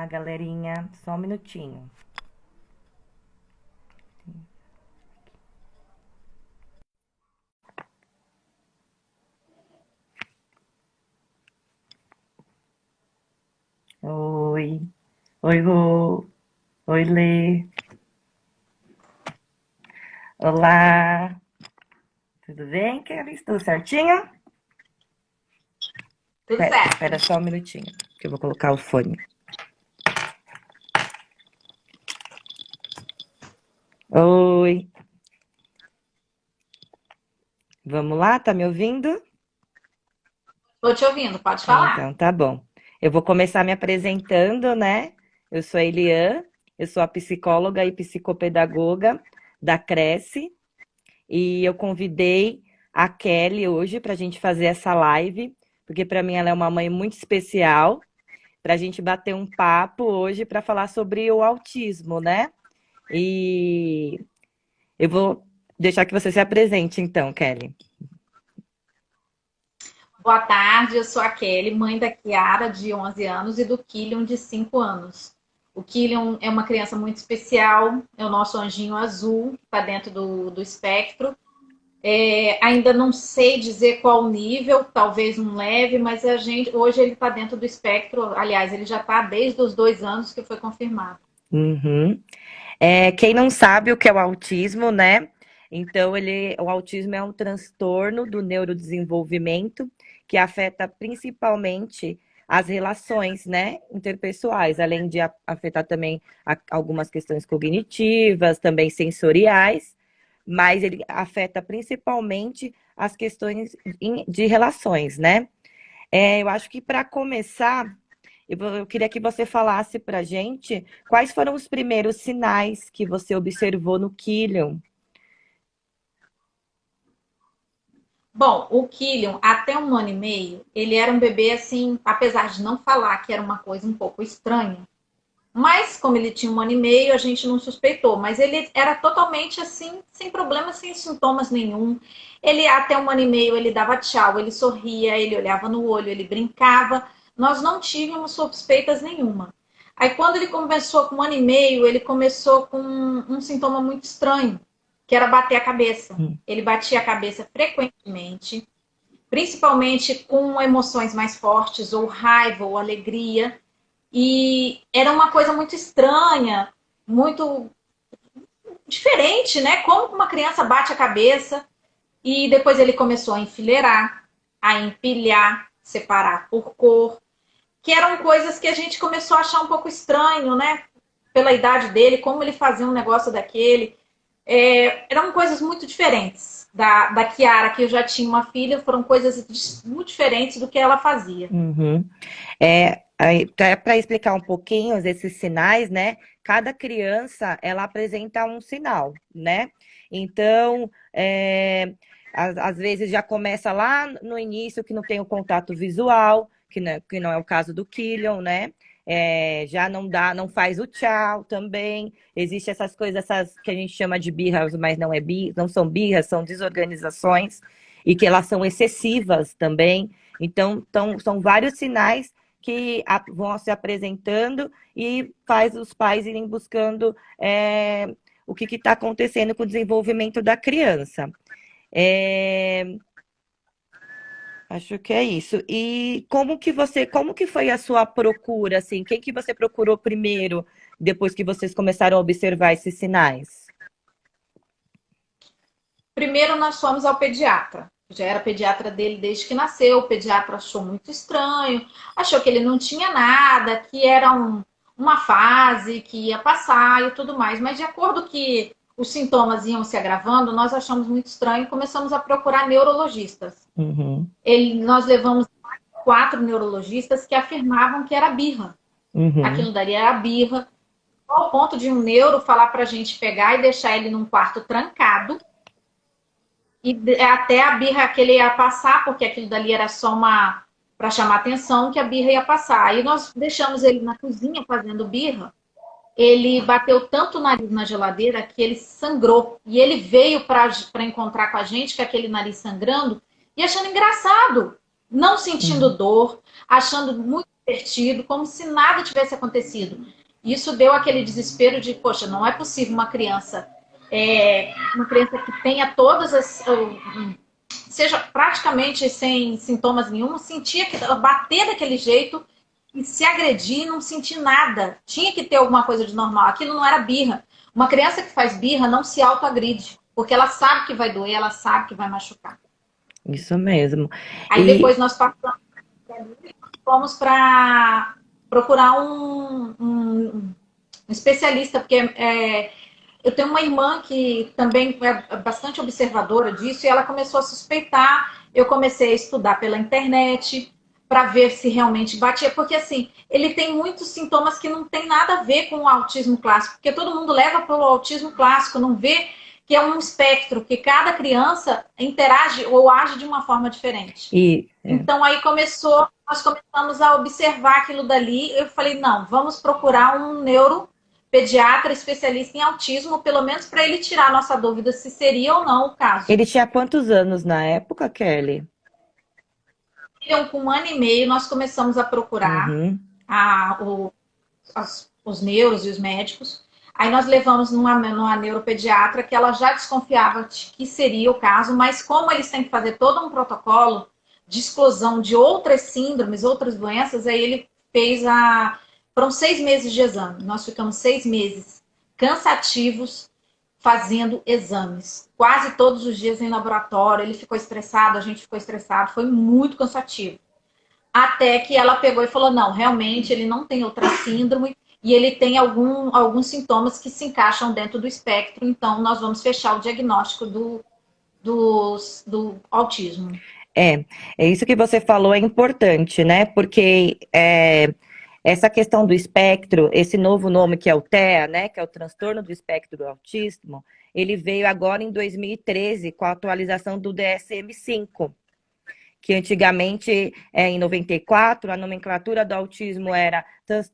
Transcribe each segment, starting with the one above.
galerinha. Só um minutinho. Oi. Oi, Rô. Oi, Lê. Olá. Tudo bem, Kelly? Tudo certinho? Tudo Espera certo. só um minutinho, que eu vou colocar o fone. Oi. Vamos lá? Tá me ouvindo? Tô te ouvindo, pode falar. Então, tá bom. Eu vou começar me apresentando, né? Eu sou a Eliane, eu sou a psicóloga e psicopedagoga da Cresce e eu convidei a Kelly hoje para a gente fazer essa live, porque para mim ela é uma mãe muito especial, para a gente bater um papo hoje para falar sobre o autismo, né? E eu vou deixar que você se apresente, então, Kelly. Boa tarde, eu sou a Kelly, mãe da Kiara, de 11 anos, e do Killian, de 5 anos. O Killian é uma criança muito especial, é o nosso anjinho azul, está dentro do espectro. Ainda não sei dizer qual nível, talvez um leve, mas hoje ele está dentro do espectro. Aliás, ele já está desde os 2 anos que foi confirmado. Uhum. Quem não sabe o que é o autismo, né? Então, o autismo é um transtorno do neurodesenvolvimento que afeta principalmente as relações, né, interpessoais, além de afetar também algumas questões cognitivas, também sensoriais, mas ele afeta principalmente as questões de relações, né? Eu acho que para começar, eu queria que você falasse para gente quais foram os primeiros sinais que você observou no Killian. Bom, o Killian, até 1 ano e meio, ele era um bebê assim, apesar de não falar que era uma coisa um pouco estranha, mas como ele tinha 1 ano e meio, a gente não suspeitou. Mas ele era totalmente assim, sem problema, sem sintomas nenhum. Ele até 1 ano e meio, ele dava tchau, ele sorria, ele olhava no olho, ele brincava. Nós não tínhamos suspeitas nenhuma. Aí quando ele começou com 1 ano e meio, ele começou com um sintoma muito estranho, que era bater a cabeça. Hum. Ele batia a cabeça frequentemente, principalmente com emoções mais fortes, ou raiva, ou alegria. E era uma coisa muito estranha, muito diferente, né? Como uma criança bate a cabeça. E depois ele começou a enfileirar, a empilhar, separar por cor, que eram coisas que a gente começou a achar um pouco estranho, né? Pela idade dele, como ele fazia um negócio daquele. Eram coisas muito diferentes. Da Kiara, que eu já tinha uma filha, foram coisas muito diferentes do que ela fazia. Uhum. Para explicar um pouquinho esses sinais, né? Cada criança ela apresenta um sinal, né? Então, às vezes já começa lá no início que não tem o contato visual, que não é o caso do Killian, né? Já não dá, não faz o tchau também. Existem essas coisas, essas que a gente chama de birras, mas não são birras, são desorganizações e que elas são excessivas também. Então, são vários sinais que vão se apresentando e faz os pais irem buscando o que está acontecendo com o desenvolvimento da criança. É, acho que é isso. E como que foi a sua procura, assim? Quem que você procurou primeiro, depois que vocês começaram a observar esses sinais? Primeiro nós fomos ao pediatra. Já era pediatra dele desde que nasceu. O pediatra achou muito estranho, achou que ele não tinha nada, que era uma fase que ia passar e tudo mais. Mas de acordo que os sintomas iam se agravando, nós achamos muito estranho e começamos a procurar neurologistas. Uhum, Nós levamos 4 neurologistas que afirmavam que era birra. uhum, Aquilo dali era birra, ao ponto de um neuro falar para a gente pegar e deixar ele num quarto trancado e até a birra que ele ia passar, porque aquilo dali era só uma para chamar atenção, que a birra ia passar. Aí nós deixamos ele na cozinha fazendo birra. Ele bateu tanto o nariz na geladeira que ele sangrou. E ele veio para encontrar com a gente com aquele nariz sangrando e achando engraçado. não sentindo Uhum. dor, achando muito divertido, como se nada tivesse acontecido. Isso deu aquele desespero de, poxa, não é possível uma criança que tenha todas as, seja praticamente sem sintomas nenhum, sentia que bater daquele jeito e se agredir, não sentir nada. Tinha que ter alguma coisa de normal. Aquilo não era birra. Uma criança que faz birra não se autoagride, porque ela sabe que vai doer, ela sabe que vai machucar. Isso mesmo. Aí E depois nós passamos, fomos para procurar um especialista, porque eu tenho uma irmã que também é bastante observadora disso e ela começou a suspeitar. Eu comecei a estudar pela internet para ver se realmente batia, porque assim, ele tem muitos sintomas que não tem nada a ver com o autismo clássico, porque todo mundo leva para o autismo clássico, não vê que é um espectro, que cada criança interage ou age de uma forma diferente. e é. Então aí nós começamos a observar aquilo dali. Eu falei, não, vamos procurar um neuropediatra especialista em autismo, pelo menos para ele tirar a nossa dúvida se seria ou não o caso. Ele tinha quantos anos na época, Kelly? Então, com 1 ano e meio, nós começamos a procurar Uhum. a, o, os neuros e os médicos. Aí nós levamos numa neuropediatra que ela já desconfiava de que seria o caso, mas como eles têm que fazer todo um protocolo de exclusão de outras síndromes, outras doenças, aí ele fez Foram 6 meses de exame. Nós ficamos 6 meses cansativos fazendo exames. Quase todos os dias em laboratório. Ele ficou estressado, a gente ficou estressado. Foi muito cansativo. Até que ela pegou e falou: não, realmente ele não tem outra síndrome e ele tem alguns sintomas que se encaixam dentro do espectro, então nós vamos fechar o diagnóstico do autismo. É, é isso que você falou é importante, né? Porque essa questão do espectro, esse novo nome que é o TEA, né? Que é o transtorno do espectro do autismo, ele veio agora em 2013 com a atualização do DSM-5, que antigamente, em 94, a nomenclatura do autismo era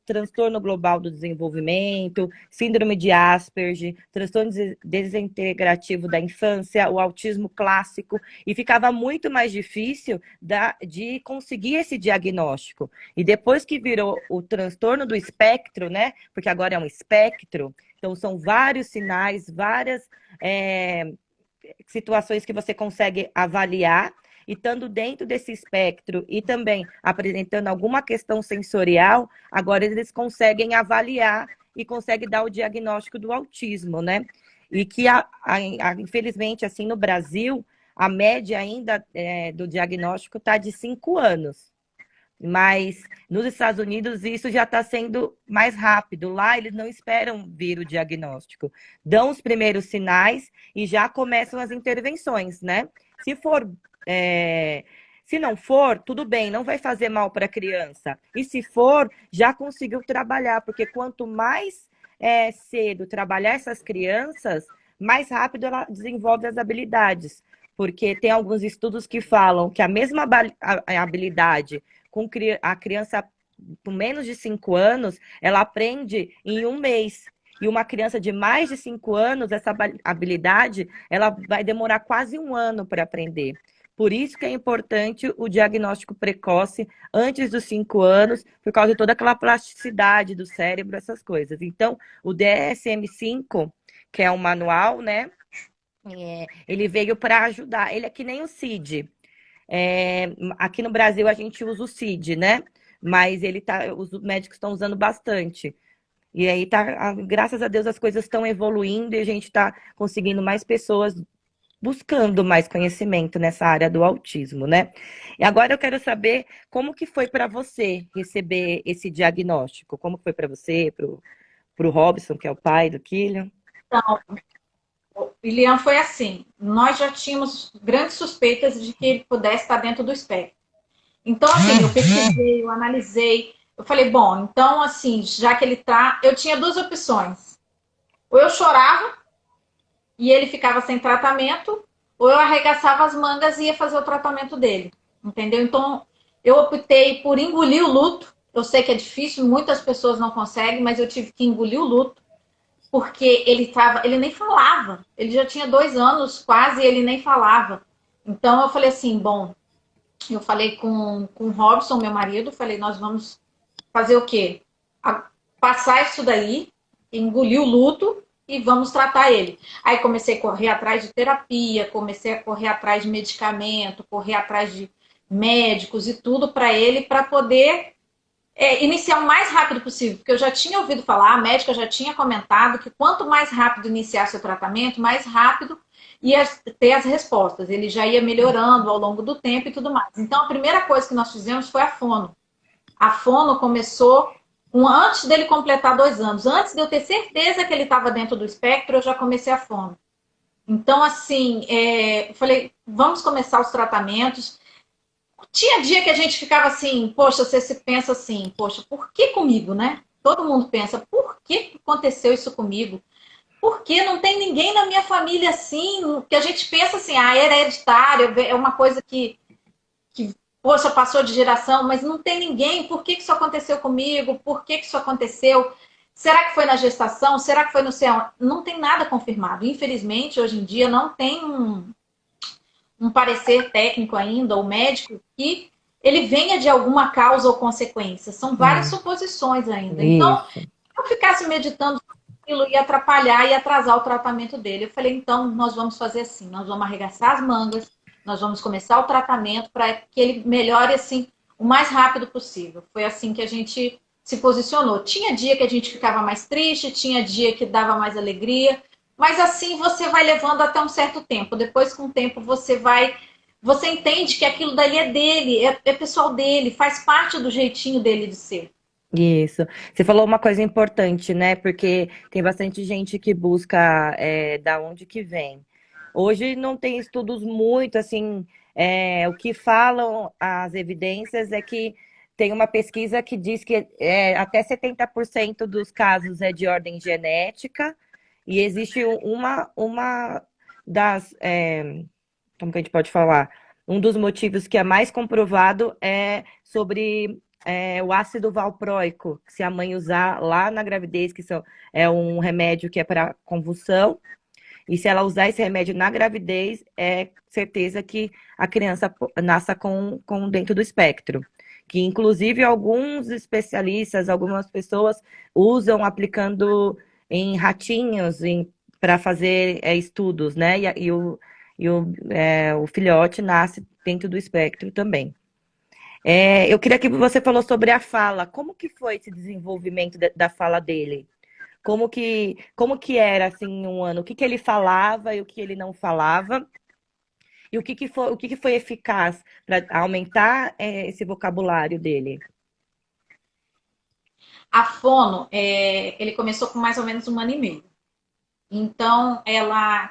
transtorno global do desenvolvimento, síndrome de Asperger, transtorno desintegrativo da infância, o autismo clássico, e ficava muito mais difícil de conseguir esse diagnóstico. E depois que virou o transtorno do espectro, né? Porque agora é um espectro, então são vários sinais, várias situações que você consegue avaliar, e estando dentro desse espectro e também apresentando alguma questão sensorial, agora eles conseguem avaliar e conseguem dar o diagnóstico do autismo, né? E que, infelizmente, assim, no Brasil, a média ainda do diagnóstico está de 5 anos. Mas nos Estados Unidos isso já está sendo mais rápido. Lá eles não esperam vir o diagnóstico. Dão os primeiros sinais e já começam as intervenções, né? Se for, é... se não for, tudo bem, não vai fazer mal para a criança. E se for, já conseguiu trabalhar, porque quanto mais cedo trabalhar essas crianças, mais rápido ela desenvolve as habilidades. Porque tem alguns estudos que falam que a mesma habilidade com a criança com menos de 5 anos, ela aprende em 1 mês. E uma criança de mais de 5 anos, essa habilidade, ela vai demorar quase 1 ano para aprender. Por isso que é importante o diagnóstico precoce antes dos 5 anos, por causa de toda aquela plasticidade do cérebro, essas coisas. Então, o DSM-5, que é um manual, né? Ele veio para ajudar. Ele é que nem o CID. Aqui no Brasil a gente usa o CID, né? Mas os médicos estão usando bastante. E aí graças a Deus as coisas estão evoluindo e a gente está conseguindo mais pessoas buscando mais conhecimento nessa área do autismo, né? E agora eu quero saber como que foi para você receber esse diagnóstico. Como foi para você, para o Robson, que é o pai do Killian? Então, Ilian, foi assim, nós já tínhamos grandes suspeitas de que ele pudesse estar dentro do espectro. Então, assim, eu pesquisei, eu analisei, eu falei, bom, então, assim, já que ele tá, eu tinha duas opções. Ou eu chorava e ele ficava sem tratamento, ou eu arregaçava as mangas e ia fazer o tratamento dele, entendeu? Então, eu optei por engolir o luto. Eu sei que é difícil, muitas pessoas não conseguem, mas eu tive que engolir o luto, porque ele nem falava. Ele já tinha 2 anos quase e ele nem falava. Então, eu falei assim, bom, Eu falei com o Robson, meu marido, falei, nós vamos fazer o quê? Passar isso daí, engolir o luto e vamos tratar ele. Aí comecei a correr atrás de terapia, comecei a correr atrás de medicamento, correr atrás de médicos e tudo para ele, para poder iniciar o mais rápido possível, porque eu já tinha ouvido falar, a médica já tinha comentado que quanto mais rápido iniciasse o tratamento, mais rápido ia ter as respostas. Ele já ia melhorando ao longo do tempo e tudo mais. Então, a primeira coisa que nós fizemos foi a fono. A fono começou antes dele completar 2 anos. Antes de eu ter certeza que ele estava dentro do espectro, eu já comecei a fono. Então, assim, eu falei, vamos começar os tratamentos. Tinha dia que a gente ficava assim, poxa, você se pensa assim, poxa, por que comigo, né? Todo mundo pensa, por que aconteceu isso comigo? Porque não tem ninguém na minha família assim, que a gente pensa assim, era hereditário, é uma coisa que poxa, passou de geração, mas não tem ninguém, por que isso aconteceu comigo? Por que isso aconteceu? Será que foi na gestação? Será que foi no céu? Não tem nada confirmado. Infelizmente, hoje em dia, não tem um parecer técnico ainda, ou médico, que ele venha de alguma causa ou consequência. São várias suposições ainda. Então, Isso. se eu ficasse meditando aquilo, ia atrapalhar e atrasar o tratamento dele. Eu falei, então, nós vamos fazer assim, nós vamos arregaçar as mangas, nós vamos começar o tratamento para que ele melhore assim o mais rápido possível. Foi assim que a gente se posicionou. Tinha dia que a gente ficava mais triste, tinha dia que dava mais alegria, mas assim você vai levando até um certo tempo. Depois, com o tempo, você entende que aquilo dali é dele, é pessoal dele, faz parte do jeitinho dele de ser. Isso. Você falou uma coisa importante, né? Porque tem bastante gente que busca da onde que vem. Hoje não tem estudos muito assim. O que falam as evidências é que tem uma pesquisa que diz que até 70% dos casos é de ordem genética, e existe uma das. Como que a gente pode falar? Um dos motivos que é mais comprovado é sobre o ácido valproico, que se a mãe usar lá na gravidez, é um remédio que é para convulsão, e se ela usar esse remédio na gravidez, é certeza que a criança nasça com dentro do espectro. Que inclusive alguns especialistas, algumas pessoas usam aplicando em ratinhos para fazer estudos, né? O filhote nasce dentro do espectro também. Eu queria que você falou sobre a fala. Como que foi esse desenvolvimento da fala dele? Como que era assim em um ano? O que ele falava e o que ele não falava? E o que foi eficaz para aumentar esse vocabulário dele? A fono, ele começou com mais ou menos 1 ano e meio. Então, ela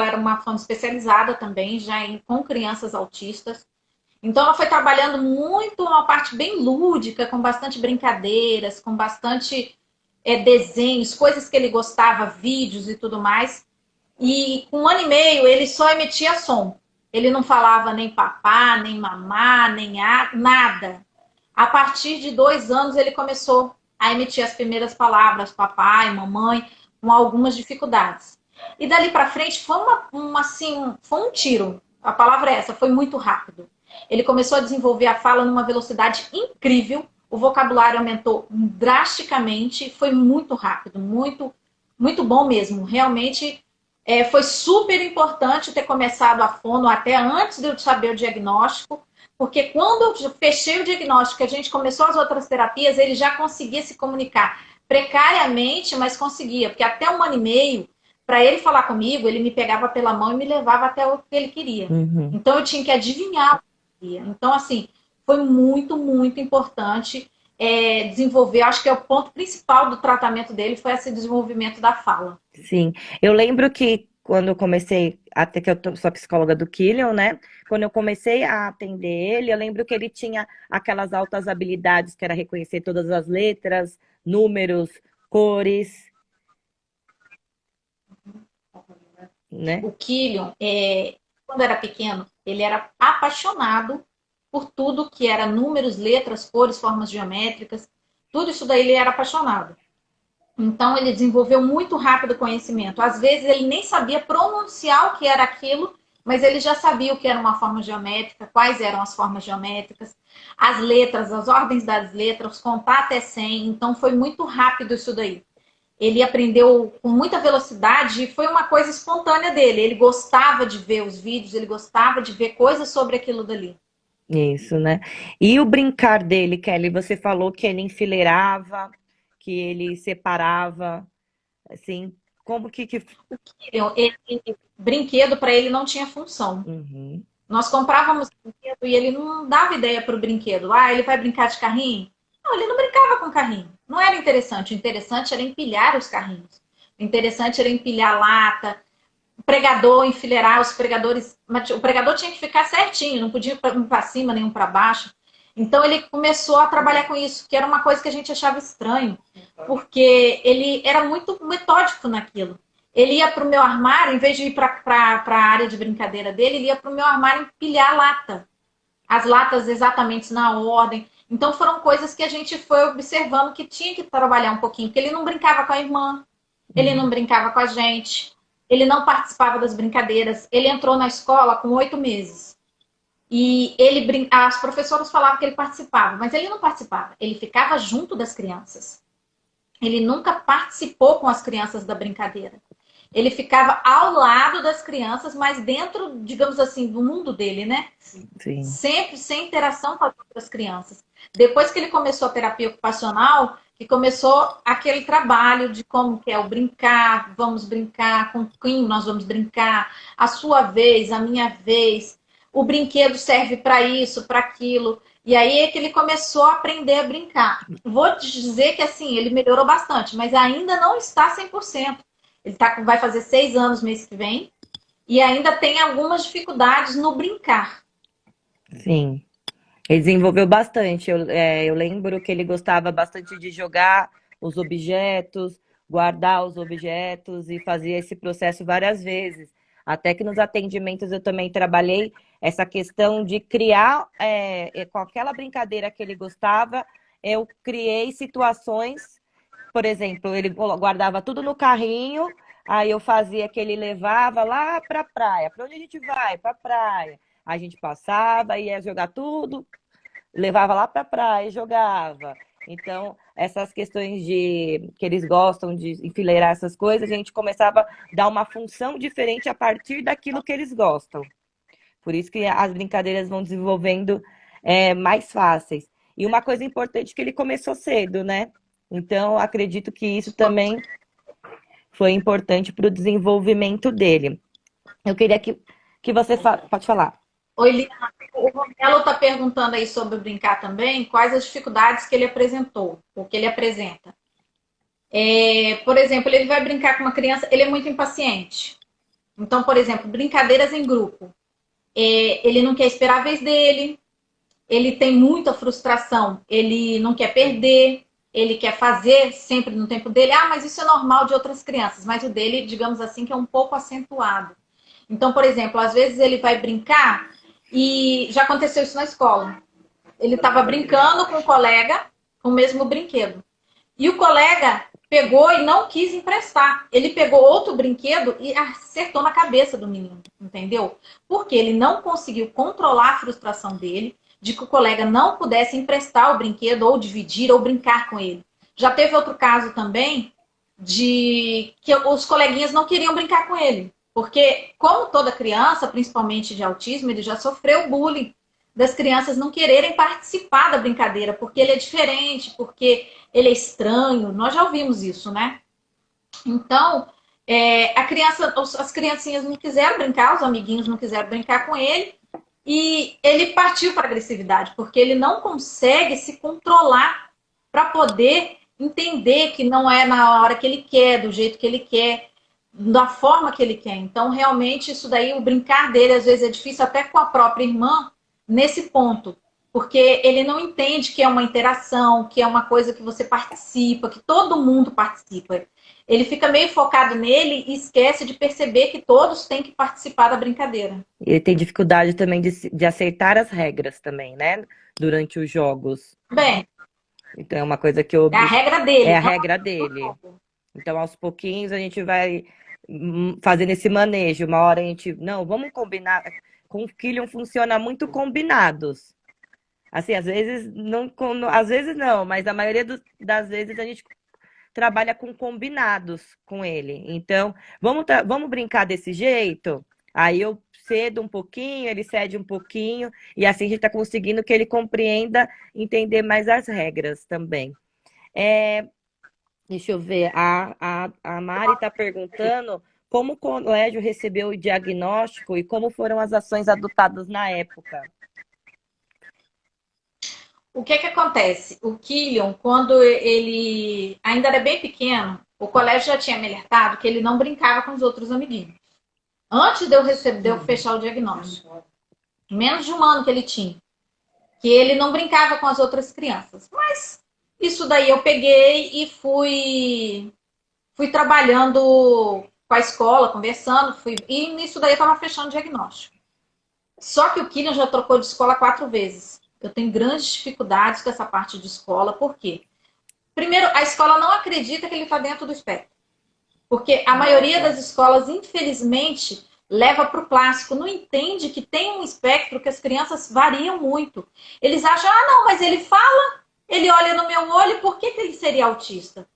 era uma fono especializada também, com crianças autistas. Então, ela foi trabalhando muito uma parte bem lúdica, com bastante brincadeiras, com bastante desenhos, coisas que ele gostava, vídeos e tudo mais. E com 1 ano e meio, ele só emitia som. Ele não falava nem papá, nem mamá, nem nada. A partir de 2 anos, ele começou a emitir as primeiras palavras, papai, mamãe, com algumas dificuldades. E dali para frente foi um tiro. A palavra é essa, foi muito rápido. Ele começou a desenvolver a fala numa velocidade incrível, o vocabulário aumentou drasticamente, foi muito rápido, muito, muito bom mesmo. Realmente foi super importante ter começado a fono até antes de eu saber o diagnóstico, porque quando eu fechei o diagnóstico, a gente começou as outras terapias, ele já conseguia se comunicar precariamente, mas conseguia, porque até 1 ano e meio, para ele falar comigo, ele me pegava pela mão e me levava até o que ele queria. Uhum. Então eu tinha que adivinhar o que ele queria. Então, assim, foi muito, muito importante desenvolver. Acho que é o ponto principal do tratamento dele foi esse desenvolvimento da fala. Sim, eu lembro que quando eu comecei, até que sou psicóloga do Killian, né? Quando eu comecei a atender ele, eu lembro que ele tinha aquelas altas habilidades, que era reconhecer todas as letras, números, cores, né? O Killian, quando era pequeno, ele era apaixonado por tudo que era números, letras, cores, formas geométricas. Tudo isso daí ele era apaixonado. Então, ele desenvolveu muito rápido conhecimento. Às vezes, ele nem sabia pronunciar o que era aquilo mas ele já sabia o que era uma forma geométrica, quais eram as formas geométricas, as letras, as ordens das letras, contar até 100. Então foi muito rápido isso daí. Ele aprendeu com muita velocidade e foi uma coisa espontânea dele. Ele gostava de ver os vídeos, ele gostava de ver coisas sobre aquilo dali. Isso, né? E o brincar dele, Kelly, você falou que ele enfileirava, que ele separava, assim, como que... Brinquedo para ele não tinha função. Uhum. Nós comprávamos brinquedo e ele não dava ideia para o brinquedo. Ah, ele vai brincar de carrinho? Não, ele não brincava com carrinho. Não era interessante. O interessante era empilhar os carrinhos. O interessante era empilhar lata, o pregador, enfileirar os pregadores. O pregador tinha que ficar certinho, não podia ir um para cima, nem um para baixo. Então ele começou a trabalhar com isso, que era uma coisa que a gente achava estranho, porque ele era muito metódico naquilo. Ele ia para o meu armário, em vez de ir para a área de brincadeira dele, ele ia para o meu armário empilhar lata. As latas exatamente na ordem. Então foram coisas que a gente foi observando que tinha que trabalhar um pouquinho, porque ele não brincava com a irmã, ele não brincava com a gente, ele não participava das brincadeiras. Ele entrou na escola com 8 meses. E as professoras falavam que ele participava, mas ele não participava. Ele ficava junto das crianças. Ele nunca participou com as crianças da brincadeira. Ele ficava ao lado das crianças, mas dentro, digamos assim, do mundo dele, né? Sim. Sempre sem interação com as outras crianças. Depois que ele começou a terapia ocupacional, que começou aquele trabalho de como que é o brincar, vamos brincar, com quem nós vamos brincar, a sua vez, a minha vez, o brinquedo serve para isso, para aquilo. E aí é que ele começou a aprender a brincar. Vou te dizer que assim, ele melhorou bastante, mas ainda não está 100%. Ele vai fazer 6 anos mês que vem e ainda tem algumas dificuldades no brincar. Sim. Ele desenvolveu bastante. Eu lembro que ele gostava bastante de jogar os objetos, guardar os objetos e fazia esse processo várias vezes. Até que nos atendimentos eu também trabalhei essa questão de criar, com aquela brincadeira que ele gostava, eu criei situações, por exemplo, ele guardava tudo no carrinho, aí eu fazia que ele levava lá para a praia. Para onde a gente vai? Para a praia. A gente passava, ia jogar tudo, levava lá para a praia e jogava. Então, essas questões de que eles gostam de enfileirar essas coisas, a gente começava a dar uma função diferente a partir daquilo que eles gostam. Por isso que as brincadeiras vão desenvolvendo mais fáceis. E uma coisa importante é que ele começou cedo, né? Então, acredito que isso também foi importante para o desenvolvimento dele. Eu queria que você... Pode falar. Oi, Lina. O Romelo está perguntando aí sobre brincar também, quais as dificuldades que ele apresentou, ou que ele apresenta. Por exemplo, ele vai brincar com uma criança, ele é muito impaciente. Então, por exemplo, brincadeiras em grupo. Ele não quer esperar a vez dele, ele tem muita frustração, ele não quer perder, ele quer fazer sempre no tempo dele. Ah, mas isso é normal de outras crianças, mas o dele, digamos assim, que é um pouco acentuado. Então, por exemplo, às vezes ele vai brincar e já aconteceu isso na escola. Ele estava brincando com um colega com o mesmo brinquedo. E o colega pegou e não quis emprestar. Ele pegou outro brinquedo e acertou na cabeça do menino, entendeu? Porque ele não conseguiu controlar a frustração dele de que o colega não pudesse emprestar o brinquedo ou dividir ou brincar com ele. Já teve outro caso também de que os coleguinhas não queriam brincar com ele. Porque, como toda criança, principalmente de autismo, ele já sofreu bullying das crianças não quererem participar da brincadeira, porque ele é diferente, porque ele é estranho. Nós já ouvimos isso, né? Então, as criancinhas não quiseram brincar, os amiguinhos não quiseram brincar com ele, e ele partiu para a agressividade, porque ele não consegue se controlar para poder entender que não é na hora que ele quer, do jeito que ele quer, da forma que ele quer. Então, realmente, isso daí, o brincar dele, às vezes, é difícil até com a própria irmã, nesse ponto. Porque ele não entende que é uma interação, que é uma coisa que você participa, que todo mundo participa. Ele fica meio focado nele e esquece de perceber que todos têm que participar da brincadeira. Ele tem dificuldade também de aceitar as regras também, né? Durante os jogos. Bem, Então é uma coisa que eu é a regra dele. é a Não regra dele. Então, aos pouquinhos, a gente vai fazendo esse manejo. Uma hora a gente, não, vamos combinar. Com o Killian funciona muito combinados. Assim, às vezes não, mas a maioria das vezes a gente trabalha com combinados com ele. Então, vamos brincar desse jeito? Aí eu cedo um pouquinho, ele cede um pouquinho, e assim a gente está conseguindo que ele compreenda, entender mais as regras também. Deixa eu ver, a Mari está perguntando como o colégio recebeu o diagnóstico e como foram as ações adotadas na época. O que acontece? O Killian, quando ele ainda era bem pequeno, o colégio já tinha me alertado que ele não brincava com os outros amiguinhos. Antes de eu fechar o diagnóstico. Menos de um ano que ele tinha. Que ele não brincava com as outras crianças. Mas isso daí eu peguei e fui trabalhando com a escola, conversando, e nisso daí eu estava fechando o diagnóstico. Só que o Killian já trocou de escola 4 vezes. Eu tenho grandes dificuldades com essa parte de escola. Por quê? Primeiro, a escola não acredita que ele está dentro do espectro. Porque a maioria das escolas, infelizmente, leva para o clássico. Não entende que tem um espectro que as crianças variam muito. Eles acham, não, mas ele fala, ele olha no meu olho, por que ele seria autista?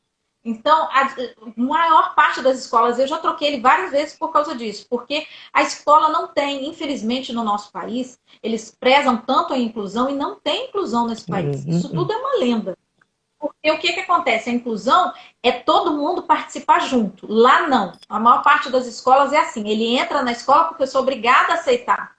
Então, a maior parte das escolas, eu já troquei ele várias vezes por causa disso, porque a escola não tem, infelizmente no nosso país, eles prezam tanto a inclusão e não tem inclusão nesse país. Isso tudo é uma lenda. Porque o que acontece? A inclusão é todo mundo participar junto. Lá não. A maior parte das escolas é assim, ele entra na escola porque eu sou obrigada a aceitar.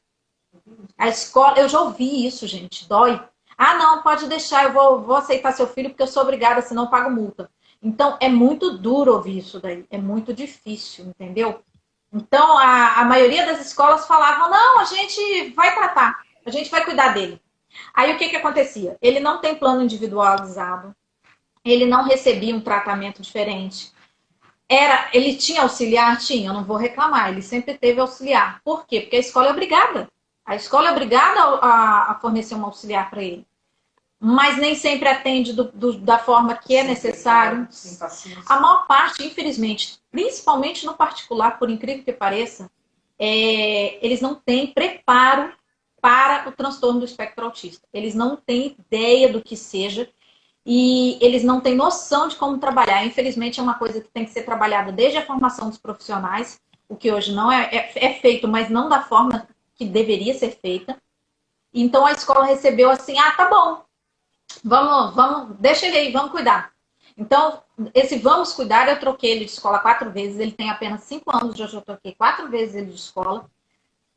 A escola, eu já ouvi isso, gente, dói. Não, pode deixar, eu vou aceitar seu filho porque eu sou obrigada, senão eu pago multa. Então, é muito duro ouvir isso daí. É muito difícil, entendeu? Então, a maioria das escolas falavam, não, a gente vai tratar, a gente vai cuidar dele. Aí, o que acontecia? Ele não tem plano individualizado, ele não recebia um tratamento diferente. Ele tinha auxiliar? Tinha, eu não vou reclamar, ele sempre teve auxiliar. Por quê? Porque a escola é obrigada. A escola é obrigada a fornecer um auxiliar para ele. Mas nem sempre atende da forma que é necessário. A maior parte, infelizmente, principalmente no particular, por incrível que pareça, eles não têm preparo para o transtorno do espectro autista. Eles não têm ideia do que seja e eles não têm noção de como trabalhar. Infelizmente, é uma coisa que tem que ser trabalhada desde a formação dos profissionais, o que hoje não é feito, mas não da forma que deveria ser feita. Então, a escola recebeu assim, tá bom, vamos, deixa ele aí, vamos cuidar. Então, esse vamos cuidar, eu troquei ele de escola 4 vezes, ele tem apenas 5 anos, eu já troquei 4 vezes ele de escola,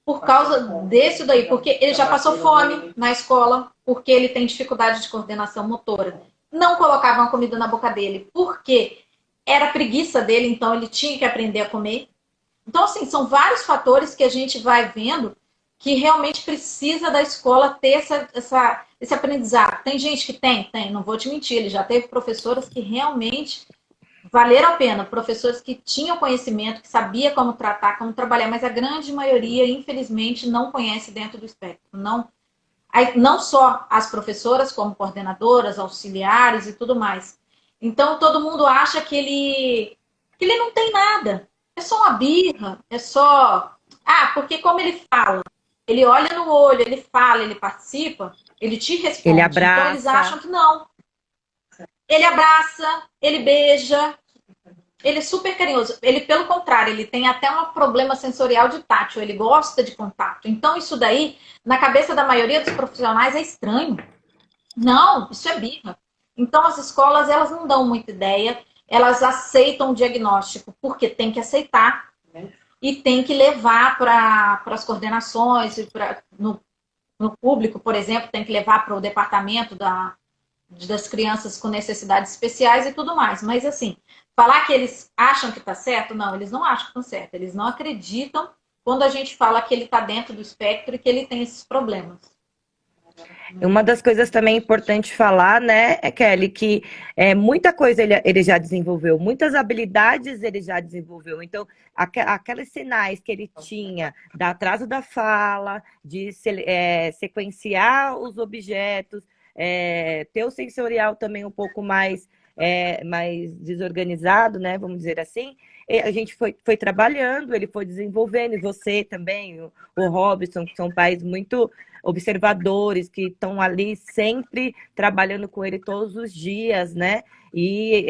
por causa desse daí, porque ele já passou fome na escola, porque ele tem dificuldade de coordenação motora. Não colocavam comida na boca dele, porque era preguiça dele, então ele tinha que aprender a comer. Então, assim, são vários fatores que a gente vai vendo que realmente precisa da escola ter esse aprendizado. Tem gente que tem, não vou te mentir, ele já teve professoras que realmente valeram a pena, professores que tinham conhecimento, que sabia como tratar, como trabalhar, mas a grande maioria, infelizmente, não conhece dentro do espectro. Não só as professoras, como coordenadoras, auxiliares e tudo mais. Então, todo mundo acha que ele não tem nada. É só uma birra, é só... porque como ele fala, ele olha no olho, ele fala, ele participa, ele te responde. Ele abraça. Então, eles acham que não. Ele abraça, ele beija, ele é super carinhoso. Ele, pelo contrário, ele tem até um problema sensorial de tátil, ele gosta de contato. Então, isso daí, na cabeça da maioria dos profissionais, é estranho. Não, isso é birra. Então, as escolas, elas não dão muita ideia, elas aceitam o diagnóstico, porque tem que aceitar e tem que levar para as coordenações, no público, por exemplo, tem que levar para o departamento das crianças com necessidades especiais e tudo mais. Mas, assim, falar que eles acham que está certo, não, eles não acham que está certo. Eles não acreditam quando a gente fala que ele está dentro do espectro e que ele tem esses problemas. Uma das coisas também importante falar, né, Kelly, que muita coisa ele já desenvolveu, muitas habilidades ele já desenvolveu. Então, aqueles sinais que ele tinha, da atraso da fala, de sequenciar os objetos, ter o sensorial também um pouco mais desorganizado, né, vamos dizer assim, a gente foi trabalhando, ele foi desenvolvendo, e você também, o Robson, que são pais muito observadores, que estão ali sempre trabalhando com ele todos os dias, né? E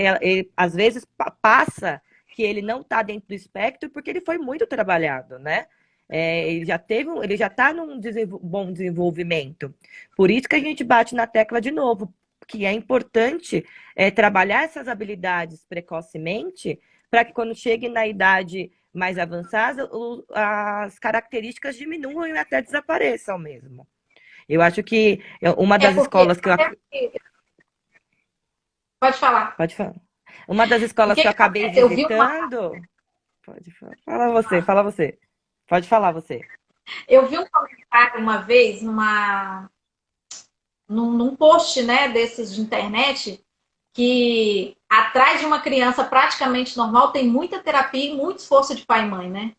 às vezes passa que ele não está dentro do espectro porque ele foi muito trabalhado, né? Ele já está num bom desenvolvimento. Por isso que a gente bate na tecla de novo, que é importante trabalhar essas habilidades precocemente para que quando chegue na idade mais avançada, as características diminuam e até desapareçam mesmo. Eu acho que uma das Porque escolas que eu... pode falar. Pode falar. Uma das O escolas que que eu que acabei acontece? Eu vi uma, visitando... Pode falar. Fala você, fala você. Pode falar você. eu vi um comentário uma vez num post, né, desses de internet, que atrás de uma criança praticamente normal tem muita terapia e muito esforço de pai e mãe, né?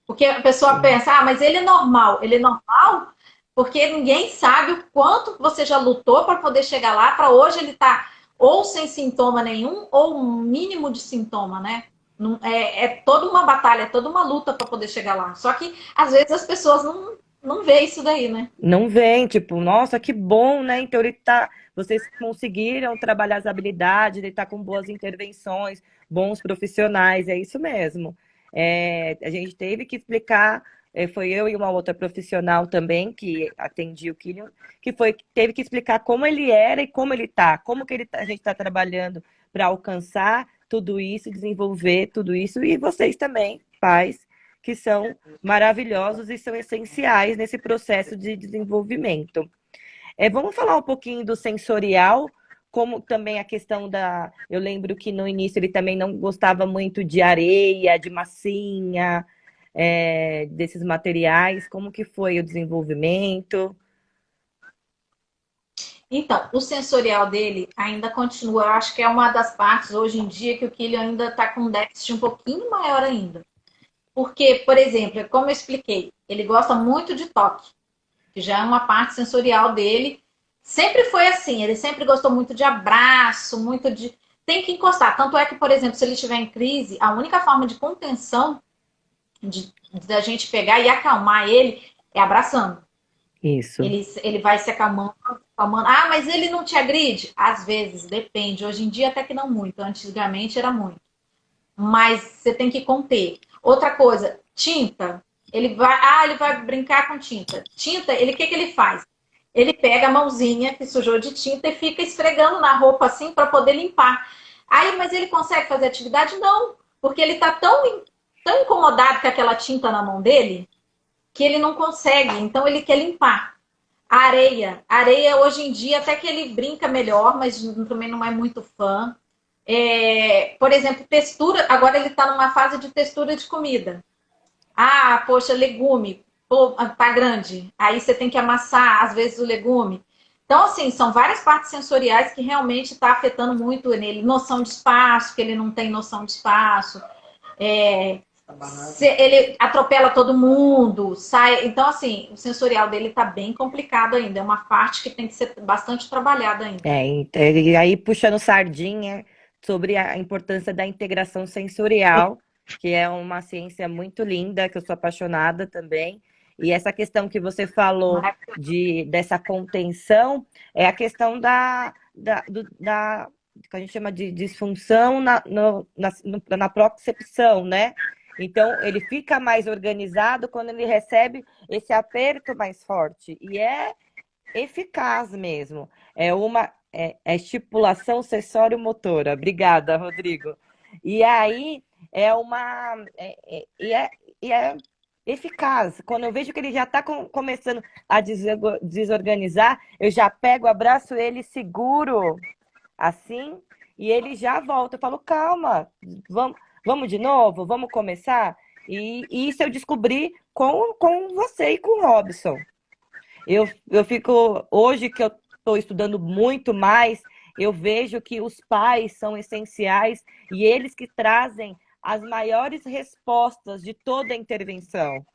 Porque a pessoa Sim. pensa, mas ele é normal. Ele é normal porque ninguém sabe o quanto você já lutou para poder chegar lá, para hoje ele tá ou sem sintoma nenhum, ou um mínimo de sintoma, né? É toda uma batalha, é toda uma luta para poder chegar lá. Só que às vezes as pessoas não vê isso daí, né? Não vem, tipo, nossa, que bom, né? Então vocês conseguiram trabalhar as habilidades, ele está com boas intervenções, bons profissionais, é isso mesmo. A gente teve que explicar, foi eu e uma outra profissional também que atendi o Killian, teve que explicar como ele era e como ele está, como que a gente está trabalhando para alcançar tudo isso, desenvolver tudo isso, e vocês também, pais, que são maravilhosos e são essenciais nesse processo de desenvolvimento. Vamos falar um pouquinho do sensorial, como também a questão da... Eu lembro que no início ele também não gostava muito de areia, de massinha, desses materiais. Como que foi o desenvolvimento? Então, o sensorial dele ainda continua. Eu acho que é uma das partes hoje em dia que o Killian ainda está com um déficit um pouquinho maior ainda. Porque, por exemplo, como eu expliquei, ele gosta muito de toque, que já é uma parte sensorial dele. Sempre foi assim, ele sempre gostou muito de abraço, muito de. Tem que encostar. Tanto é que, por exemplo, se ele estiver em crise, a única forma de contenção da gente pegar e acalmar ele é abraçando. Isso. Ele vai se acalmando, acalmando. Ah, mas ele não te agride? Às vezes, depende. Hoje em dia, até que não muito. Antigamente era muito. Mas você tem que conter. Outra coisa, tinta. Ele vai brincar com tinta. Tinta, o que ele faz? Ele pega a mãozinha que sujou de tinta e fica esfregando na roupa assim para poder limpar. Aí, mas ele consegue fazer atividade? Não, porque ele está tão incomodado com aquela tinta na mão dele que ele não consegue. Então ele quer limpar. A areia hoje em dia até que ele brinca melhor, mas também não é muito fã. Por exemplo, textura. Agora ele está numa fase de textura de comida. Ah, poxa, legume, pô, tá grande. Aí você tem que amassar, às vezes, o legume. Então, assim, são várias partes sensoriais que realmente está afetando muito nele. Noção de espaço, que ele não tem noção de espaço. Ele atropela todo mundo, sai. Então, assim, o sensorial dele está bem complicado ainda. É uma parte que tem que ser bastante trabalhada ainda. E aí puxando sardinha sobre a importância da integração sensorial, que é uma ciência muito linda, que eu sou apaixonada também. E essa questão que você falou dessa contenção é a questão que a gente chama de disfunção na propriocepção, né? Então, ele fica mais organizado quando ele recebe esse aperto mais forte. E é eficaz mesmo. Estipulação sensório-motora. Obrigada, Rodrigo. E aí é uma. É eficaz. Quando eu vejo que ele já está começando a desorganizar, eu já pego, abraço ele, seguro assim, e ele já volta. Eu falo, calma, vamos de novo, vamos começar. E isso eu descobri com você e com o Robson. Eu fico, hoje que eu estou estudando muito mais, eu vejo que os pais são essenciais e eles que trazem as maiores respostas de toda a intervenção.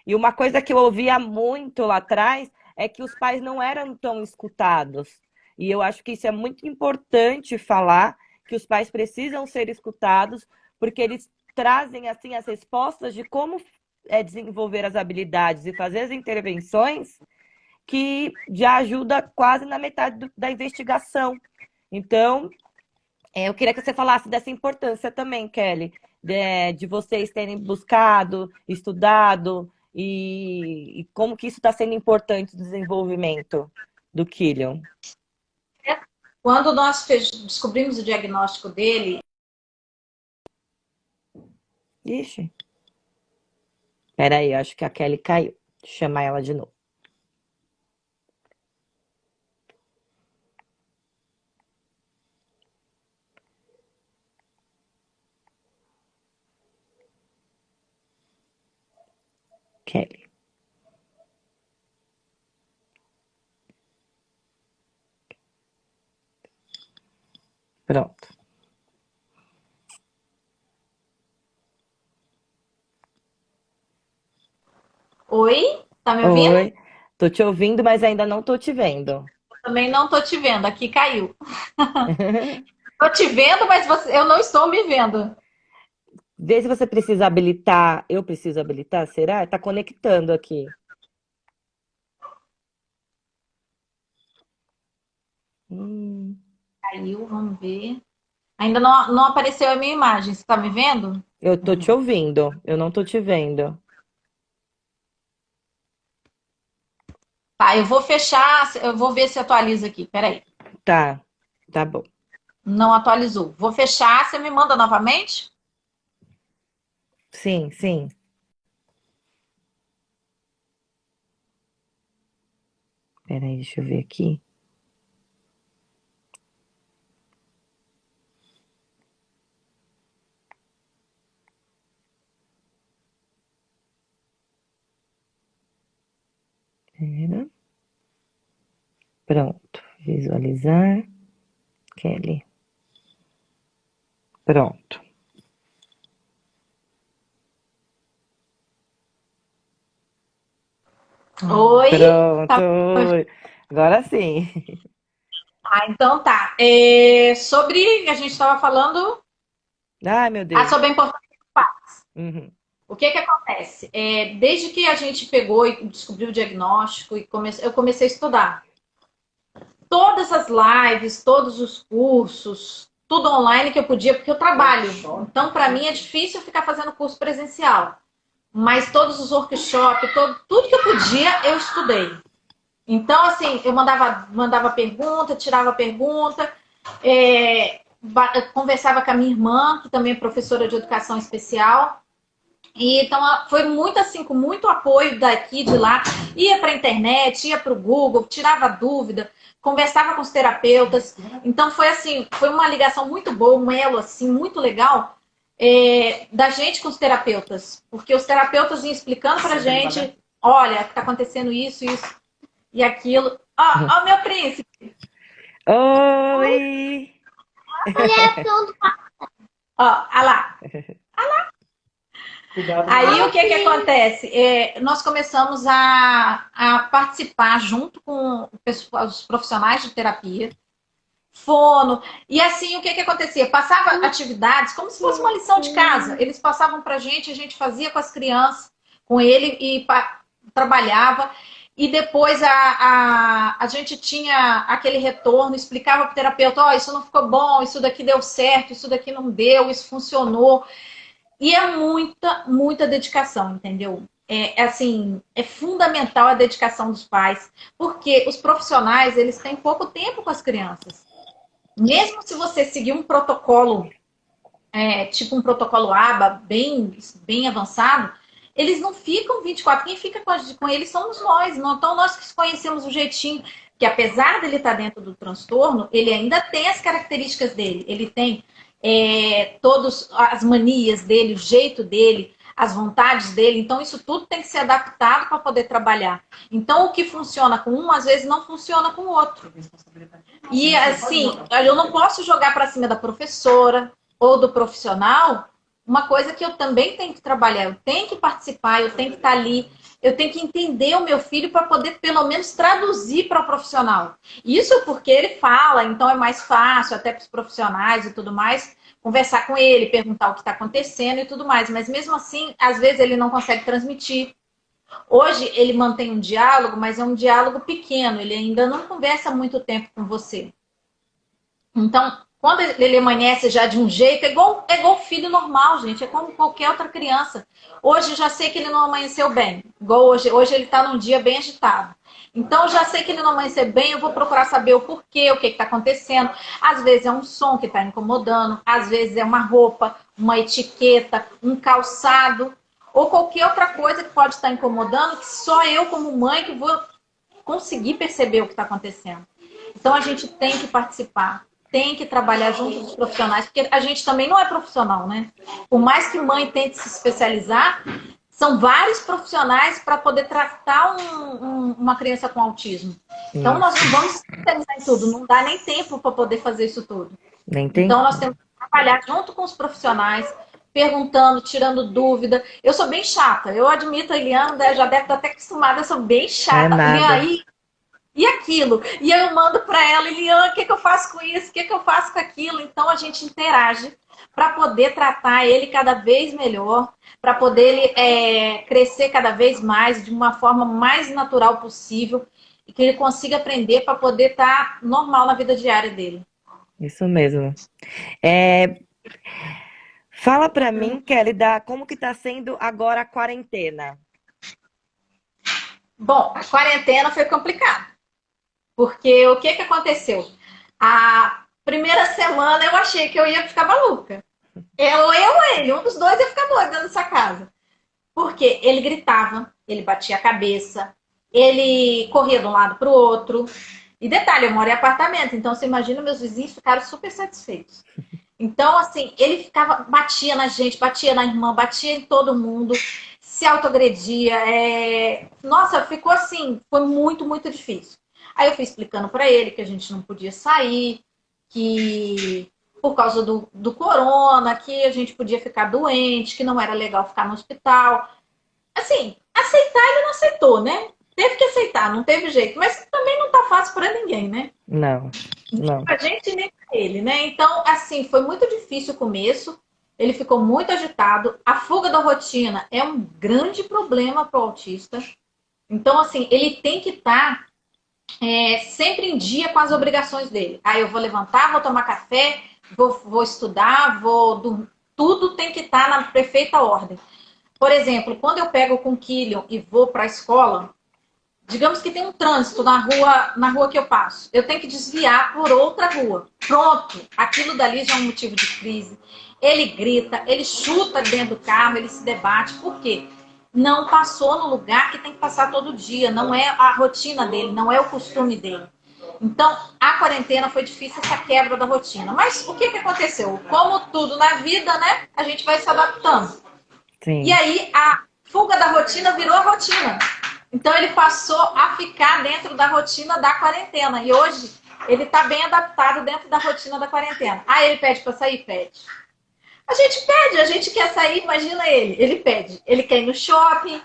E uma coisa que eu ouvia muito lá atrás é que os pais não eram tão escutados. E eu acho que isso é muito importante falar, que os pais precisam ser escutados, porque eles trazem assim as respostas de como desenvolver as habilidades e fazer as intervenções que já ajuda quase na metade da investigação. Então, eu queria que você falasse dessa importância também, Kelly, de vocês terem buscado, estudado e como que isso está sendo importante no desenvolvimento do Killian. Quando nós descobrimos o diagnóstico dele... Ixi. Peraí, acho que a Kelly caiu. Deixa eu chamar ela de novo. Kelly. Pronto. Oi? Tá me ouvindo? Oi. Tô te ouvindo, mas ainda não tô te vendo. Também não tô te vendo, aqui caiu. Tô te vendo, mas eu não estou me vendo. Vê se você precisa habilitar. Eu preciso habilitar, será? Tá conectando aqui. Caiu, vamos ver. Ainda não apareceu a minha imagem, você tá me vendo? Eu tô te ouvindo, eu não tô te vendo. Tá, eu vou fechar, eu vou ver se atualiza aqui, peraí. Tá, tá bom. Não atualizou. Vou fechar, você me manda novamente? Sim, sim. Peraí, deixa eu ver aqui. Pera. Pronto. Visualizar. Kelly. Pronto. Oi? Pronto. Tá. Agora sim. Então tá. Sobre, a gente estava falando Ai, meu Deus. sobre a importância do pai. Uhum. O que que acontece? Desde que a gente pegou e descobriu o diagnóstico e eu comecei a estudar. Todas as lives, todos os cursos, tudo online que eu podia, porque eu trabalho. Então, para mim, é difícil ficar fazendo curso presencial. Mas todos os workshops, tudo que eu podia, eu estudei. Então, assim, eu mandava pergunta, tirava pergunta, conversava com a minha irmã, que também é professora de educação especial. E então foi muito assim, com muito apoio daqui, de lá. Ia para a internet, ia para o Google, tirava dúvida, conversava com os terapeutas. Então foi assim, foi uma ligação muito boa, um elo assim, muito legal da gente com os terapeutas. Porque os terapeutas iam explicando para a gente, olha, está acontecendo isso, isso e aquilo. Ó, meu príncipe! Oi! Ó, lá. Aí o que que acontece? Nós começamos a participar junto com os profissionais de terapia, fono, e assim o que que acontecia? Passava atividades como se fosse uma lição de casa. Eles passavam pra gente, a gente fazia com as crianças, com ele e trabalhava. E depois a gente tinha aquele retorno, explicava para o terapeuta, ó, isso não ficou bom, isso daqui deu certo, isso daqui não deu, isso funcionou. E é muita, muita dedicação, entendeu? Assim, é fundamental a dedicação dos pais, porque os profissionais, eles têm pouco tempo com as crianças. Mesmo se você seguir um protocolo, tipo um protocolo ABA, bem, bem avançado, eles não ficam 24. Quem fica com eles somos nós. Então, nós que conhecemos o jeitinho, que apesar dele estar dentro do transtorno, ele ainda tem as características dele. Ele tem todas as manias dele, o jeito dele, as vontades dele. Então, isso tudo tem que ser adaptado para poder trabalhar. Então, o que funciona com um, às vezes, não funciona com o outro. E, assim, eu não posso jogar para cima da professora ou do profissional uma coisa que eu também tenho que trabalhar. Eu tenho que participar, eu tenho que estar ali, eu tenho que entender o meu filho para poder, pelo menos, traduzir para o profissional. Isso porque ele fala, então é mais fácil, até para os profissionais e tudo mais, conversar com ele, perguntar o que está acontecendo e tudo mais. Mas mesmo assim, às vezes ele não consegue transmitir. Hoje ele mantém um diálogo, mas é um diálogo pequeno. Ele ainda não conversa muito tempo com você. Então, quando ele amanhece já de um jeito, é igual filho normal, gente. É como qualquer outra criança. Hoje já sei que ele não amanheceu bem. Igual hoje. Hoje ele está num dia bem agitado. Então, já sei que ele não amanheceu bem, eu vou procurar saber o porquê, o que está acontecendo. Às vezes é um som que está incomodando, às vezes é uma roupa, uma etiqueta, um calçado, ou qualquer outra coisa que pode estar incomodando, que só eu, como mãe, que vou conseguir perceber o que está acontecendo. Então, a gente tem que participar, tem que trabalhar junto dos profissionais, porque a gente também não é profissional, né? Por mais que mãe tente se especializar, são vários profissionais para poder tratar uma criança com autismo. Então, nós não vamos se especializar em tudo, não dá nem tempo para poder fazer isso tudo. Nem tem. Então, nós temos que trabalhar junto com os profissionais, perguntando, tirando dúvida. Eu sou bem chata, eu admito, a Eliana já deve estar até acostumada, eu sou bem chata. É e aí, e aquilo? E eu mando para ela, Eliana, o que eu faço com isso? O que eu faço com aquilo? Então, a gente interage para poder tratar ele cada vez melhor, para poder ele crescer cada vez mais, de uma forma mais natural possível, e que ele consiga aprender para poder estar normal na vida diária dele. Isso mesmo. Fala para mim, Kelly, como que está sendo agora a quarentena? Bom, a quarentena foi complicada. Porque o que aconteceu? A primeira semana eu achei que eu ia ficar maluca. Eu ou ele, um dos dois ia ficar doido dentro dessa casa. Porque ele gritava, ele batia a cabeça, ele corria de um lado para o outro. E detalhe, eu moro em apartamento, então você imagina, meus vizinhos ficaram super satisfeitos. Então, assim, ele batia na gente, batia na irmã, batia em todo mundo, se autoagredia. Nossa, ficou assim, foi muito, muito difícil. Aí eu fui explicando para ele que a gente não podia sair, que por causa do corona, que a gente podia ficar doente, que não era legal ficar no hospital. Assim, aceitar ele não aceitou, né? Teve que aceitar, não teve jeito. Mas também não tá fácil para ninguém, né? Não, não. Pra gente nem pra ele, né? Então, assim, foi muito difícil o começo. Ele ficou muito agitado. A fuga da rotina é um grande problema para o autista. Então, assim, ele tem que estar sempre em dia com as obrigações dele. Aí eu vou levantar, vou tomar café, vou estudar, tudo tem que estar na perfeita ordem. Por exemplo, quando eu pego com o Killian e vou para a escola, digamos que tem um trânsito na rua que eu passo. Eu tenho que desviar por outra rua. Pronto, aquilo dali já é um motivo de crise. Ele grita, ele chuta dentro do carro, ele se debate. Por quê? Não passou no lugar que tem que passar todo dia. Não é a rotina dele, não é o costume dele. Então, a quarentena foi difícil, essa quebra da rotina. Mas o que aconteceu? Como tudo na vida, né? A gente vai se adaptando. Sim. E aí, a fuga da rotina virou a rotina. Então, ele passou a ficar dentro da rotina da quarentena. E hoje, ele está bem adaptado dentro da rotina da quarentena. Ah, ele pede para sair? Pede. A gente pede, a gente quer sair, imagina ele. Ele pede. Ele quer ir no shopping,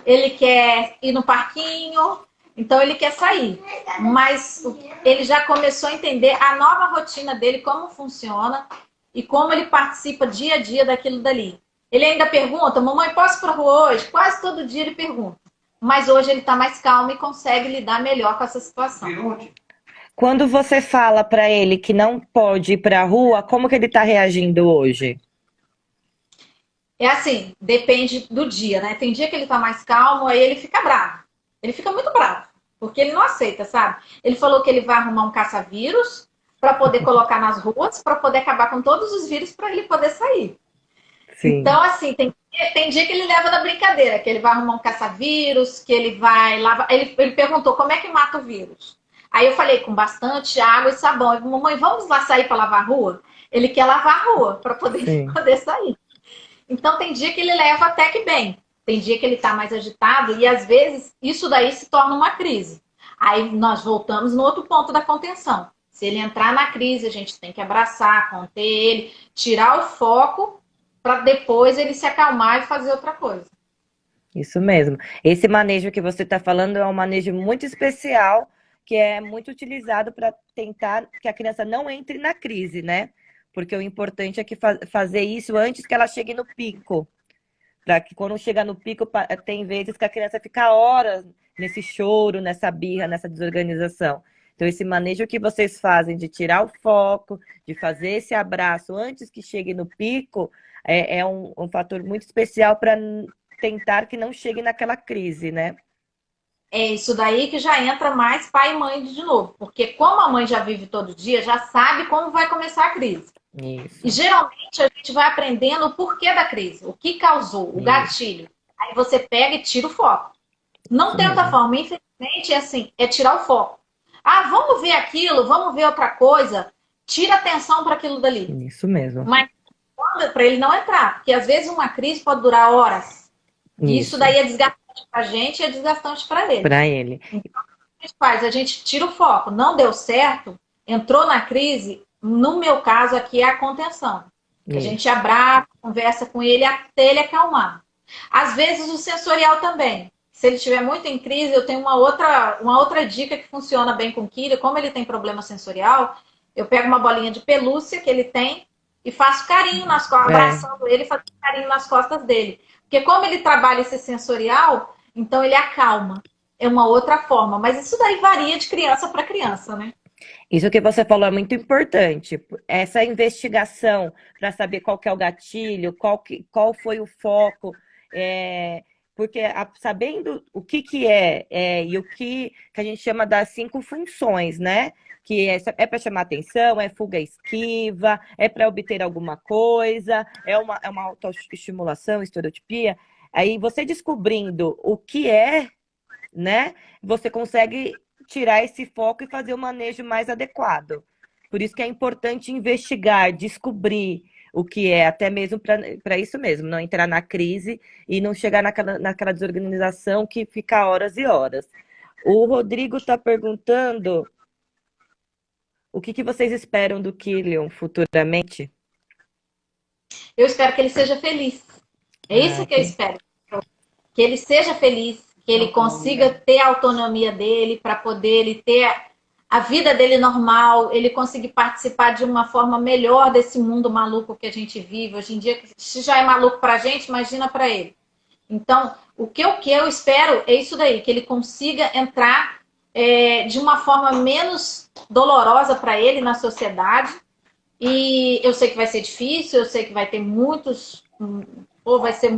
ele quer ir no parquinho. Então, ele quer sair. Mas ele já começou a entender a nova rotina dele, como funciona e como ele participa dia a dia daquilo dali. Ele ainda pergunta, mamãe, posso ir para a rua hoje? Quase todo dia ele pergunta. Mas hoje ele está mais calmo e consegue lidar melhor com essa situação. Quando você fala para ele que não pode ir para a rua, como que ele está reagindo hoje? É assim, depende do dia, né? Tem dia que ele tá mais calmo, aí ele fica bravo. Ele fica muito bravo, porque ele não aceita, sabe? Ele falou que ele vai arrumar um caça-vírus para poder colocar nas ruas, para poder acabar com todos os vírus para ele poder sair. Sim. Então, assim, tem dia que ele leva na brincadeira, que ele vai arrumar um caça-vírus, que ele vai lavar. Ele perguntou como é que mata o vírus. Aí eu falei, com bastante água e sabão. Eu falei, mamãe, vamos lá sair para lavar a rua? Ele quer lavar a rua para poder sair. Então tem dia que ele leva até que bem. Tem dia que ele está mais agitado e às vezes isso daí se torna uma crise. Aí nós voltamos no outro ponto da contenção. Se ele entrar na crise, a gente tem que abraçar, conter ele, tirar o foco para depois ele se acalmar e fazer outra coisa. Isso mesmo. Esse manejo que você está falando é um manejo muito especial, que é muito utilizado para tentar que a criança não entre na crise, né? porque o importante é que fazer isso antes que ela chegue no pico. Para que quando chega no pico, tem vezes que a criança fica horas nesse choro, nessa birra, nessa desorganização. Então, esse manejo que vocês fazem de tirar o foco, de fazer esse abraço antes que chegue no pico, é um fator muito especial para tentar que não chegue naquela crise, né? É isso daí que já entra mais pai e mãe de novo. Porque como a mãe já vive todo dia, já sabe como vai começar a crise. Isso. E geralmente a gente vai aprendendo o porquê da crise, o que causou, o gatilho. Aí você pega e tira o foco. Não tem outra forma, infelizmente, é assim, é tirar o foco. Ah, vamos ver aquilo, vamos ver outra coisa. Tira atenção para aquilo dali. Isso mesmo. Mas para ele não entrar, porque às vezes uma crise pode durar horas. E isso daí é desgastante para a gente e é desgastante para ele. Para ele. Então, o que a gente faz? A gente tira o foco. Não deu certo, entrou na crise. No meu caso aqui é a contenção. A gente abraça, conversa com ele até ele acalmar. Às vezes o sensorial também. Se ele estiver muito em crise, eu tenho uma outra dica que funciona bem com o Kira. Como ele tem problema sensorial, eu pego uma bolinha de pelúcia que ele tem e faço carinho nas costas, abraçando ele, fazendo carinho nas costas dele. Porque como ele trabalha esse sensorial, então ele acalma. É uma outra forma. Mas isso daí varia de criança para criança, né? Isso que você falou é muito importante. Essa investigação para saber qual que é o gatilho, qual foi o foco, porque sabendo o que é, e o que a gente chama das 5 funções, né? Que é para chamar atenção, é fuga esquiva, é para obter alguma coisa, é uma autoestimulação, estereotipia. Aí você descobrindo o que é, né? Você consegue tirar esse foco e fazer o manejo mais adequado. Por isso que é importante investigar, descobrir o que é, até mesmo para isso mesmo, não entrar na crise e não chegar naquela desorganização que fica horas e horas. O Rodrigo está perguntando o que vocês esperam do Killian futuramente? Eu espero que ele seja feliz. É isso que eu espero. Que ele seja feliz, que ele consiga ter a autonomia dele para poder ele ter a vida dele normal, ele conseguir participar de uma forma melhor desse mundo maluco que a gente vive. Hoje em dia, se já é maluco para a gente, imagina para ele. Então, o que eu espero é isso daí, que ele consiga entrar de uma forma menos dolorosa para ele na sociedade. E eu sei que vai ser difícil, eu sei que vai ter muitos... Ou vai ser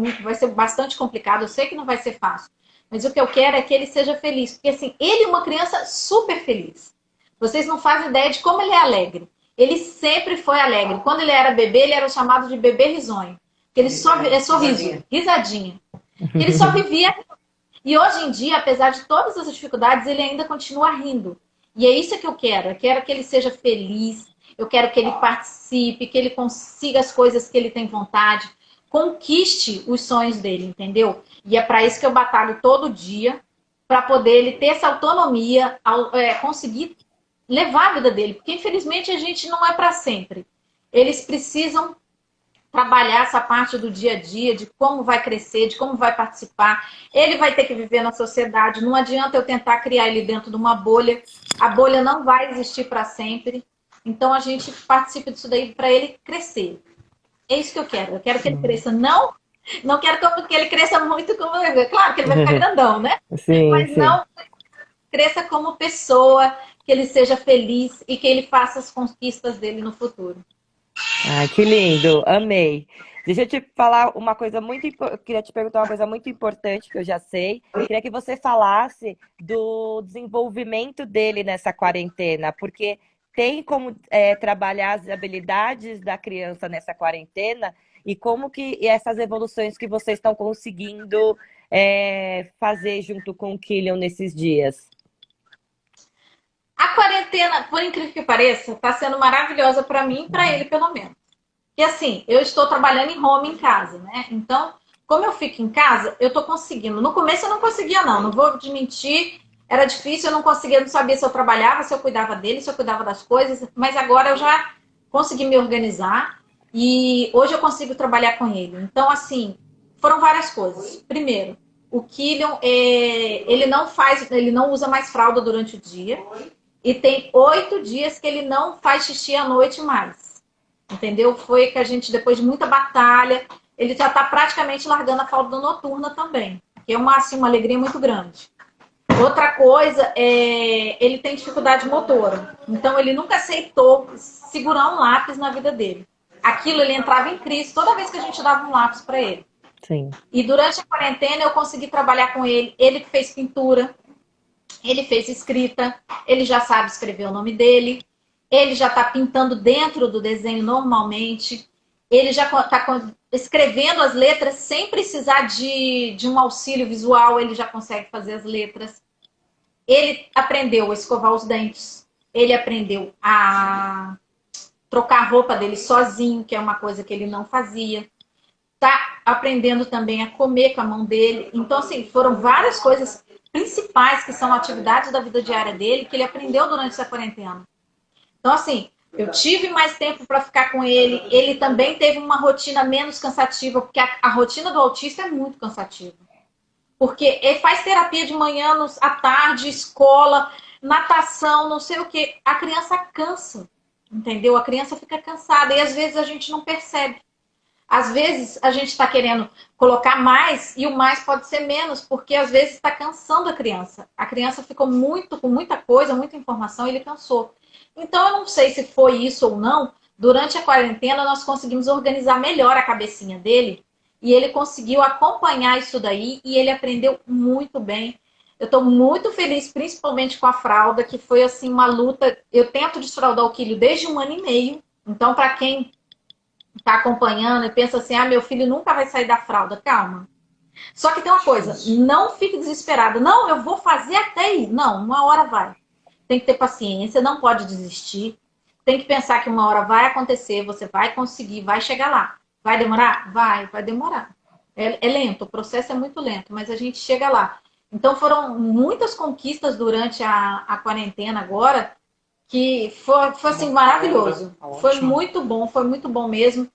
bastante complicado, eu sei que não vai ser fácil. Mas o que eu quero é que ele seja feliz. Porque assim, ele é uma criança super feliz. Vocês não fazem ideia de como ele é alegre. Ele sempre foi alegre. Quando ele era bebê, ele era chamado de bebê risonho. Porque ele só é sorriso, risadinha. Ele só vivia. E hoje em dia, apesar de todas as dificuldades, ele ainda continua rindo. E é isso que eu quero. Eu quero que ele seja feliz. Eu quero que ele participe, que ele consiga as coisas que ele tem vontade. Conquiste os sonhos dele, entendeu? E é para isso que eu batalho todo dia, para poder ele ter essa autonomia, conseguir levar a vida dele. Porque, infelizmente, a gente não é para sempre. Eles precisam trabalhar essa parte do dia a dia, de como vai crescer, de como vai participar. Ele vai ter que viver na sociedade. Não adianta eu tentar criar ele dentro de uma bolha. A bolha não vai existir para sempre. Então, a gente participa disso daí para ele crescer. É isso que eu quero. Eu quero que ele cresça. Não quero que ele cresça muito como... Claro que ele vai ficar grandão, né? Sim, mas não cresça como pessoa, que ele seja feliz e que ele faça as conquistas dele no futuro. Ai, que lindo. Amei. Deixa eu te falar uma coisa muito importante. Queria te perguntar uma coisa muito importante que eu já sei. Queria que você falasse do desenvolvimento dele nessa quarentena, porque tem como trabalhar as habilidades da criança nessa quarentena e como que essas evoluções que vocês estão conseguindo fazer junto com o Killian nesses dias. A quarentena, por incrível que pareça, está sendo maravilhosa para mim e para ele, pelo menos. E assim, eu estou trabalhando em home em casa, né? Então, como eu fico em casa, eu estou conseguindo. No começo eu não conseguia, não vou admitir. Era difícil, eu não conseguia, não sabia se eu trabalhava, se eu cuidava dele, se eu cuidava das coisas. Mas agora eu já consegui me organizar e hoje eu consigo trabalhar com ele. Então, assim, foram várias coisas. Primeiro, o Killian, ele não usa mais fralda durante o dia. E tem 8 dias que ele não faz xixi à noite mais. entendeu? Foi que a gente, depois de muita batalha, ele já está praticamente largando a fralda noturna também, que é uma, assim, uma alegria muito grande. Outra coisa, ele tem dificuldade motora. Então, ele nunca aceitou segurar um lápis na vida dele. Aquilo, ele entrava em crise toda vez que a gente dava um lápis para ele. Sim. E durante a quarentena, eu consegui trabalhar com ele. Ele fez pintura, ele fez escrita, ele já sabe escrever o nome dele, ele já está pintando dentro do desenho normalmente, ele já está escrevendo as letras sem precisar de um auxílio visual, ele já consegue fazer as letras. Ele aprendeu a escovar os dentes, ele aprendeu a trocar a roupa dele sozinho, que é uma coisa que ele não fazia. Tá aprendendo também a comer com a mão dele. Então, assim, foram várias coisas principais que são atividades da vida diária dele que ele aprendeu durante essa quarentena. Então, assim, eu tive mais tempo para ficar com ele. Ele também teve uma rotina menos cansativa, porque a rotina do autista é muito cansativa. Porque ele faz terapia de manhã, à tarde, escola, natação, não sei o quê. A criança cansa, entendeu? A criança fica cansada e às vezes a gente não percebe. Às vezes a gente está querendo colocar mais e o mais pode ser menos, porque às vezes está cansando a criança. A criança ficou com muita coisa, muita informação e ele cansou. Então eu não sei se foi isso ou não. Durante a quarentena nós conseguimos organizar melhor a cabecinha dele e ele conseguiu acompanhar isso daí e ele aprendeu muito bem. Eu estou muito feliz, principalmente com a fralda, que foi assim uma luta. Eu tento desfraldar o Quílio desde 1 ano e meio. Então, para quem tá acompanhando e pensa assim, ah, meu filho nunca vai sair da fralda. Calma. Só que tem uma coisa, não fique desesperada. Não, eu vou fazer até ir. Não, uma hora vai. Tem que ter paciência, não pode desistir. Tem que pensar que uma hora vai acontecer, você vai conseguir, vai chegar lá. Vai demorar? Vai demorar. É lento, o processo é muito lento, mas a gente chega lá. Então foram muitas conquistas durante a quarentena agora, que foi assim, maravilhoso. Foi muito bom mesmo.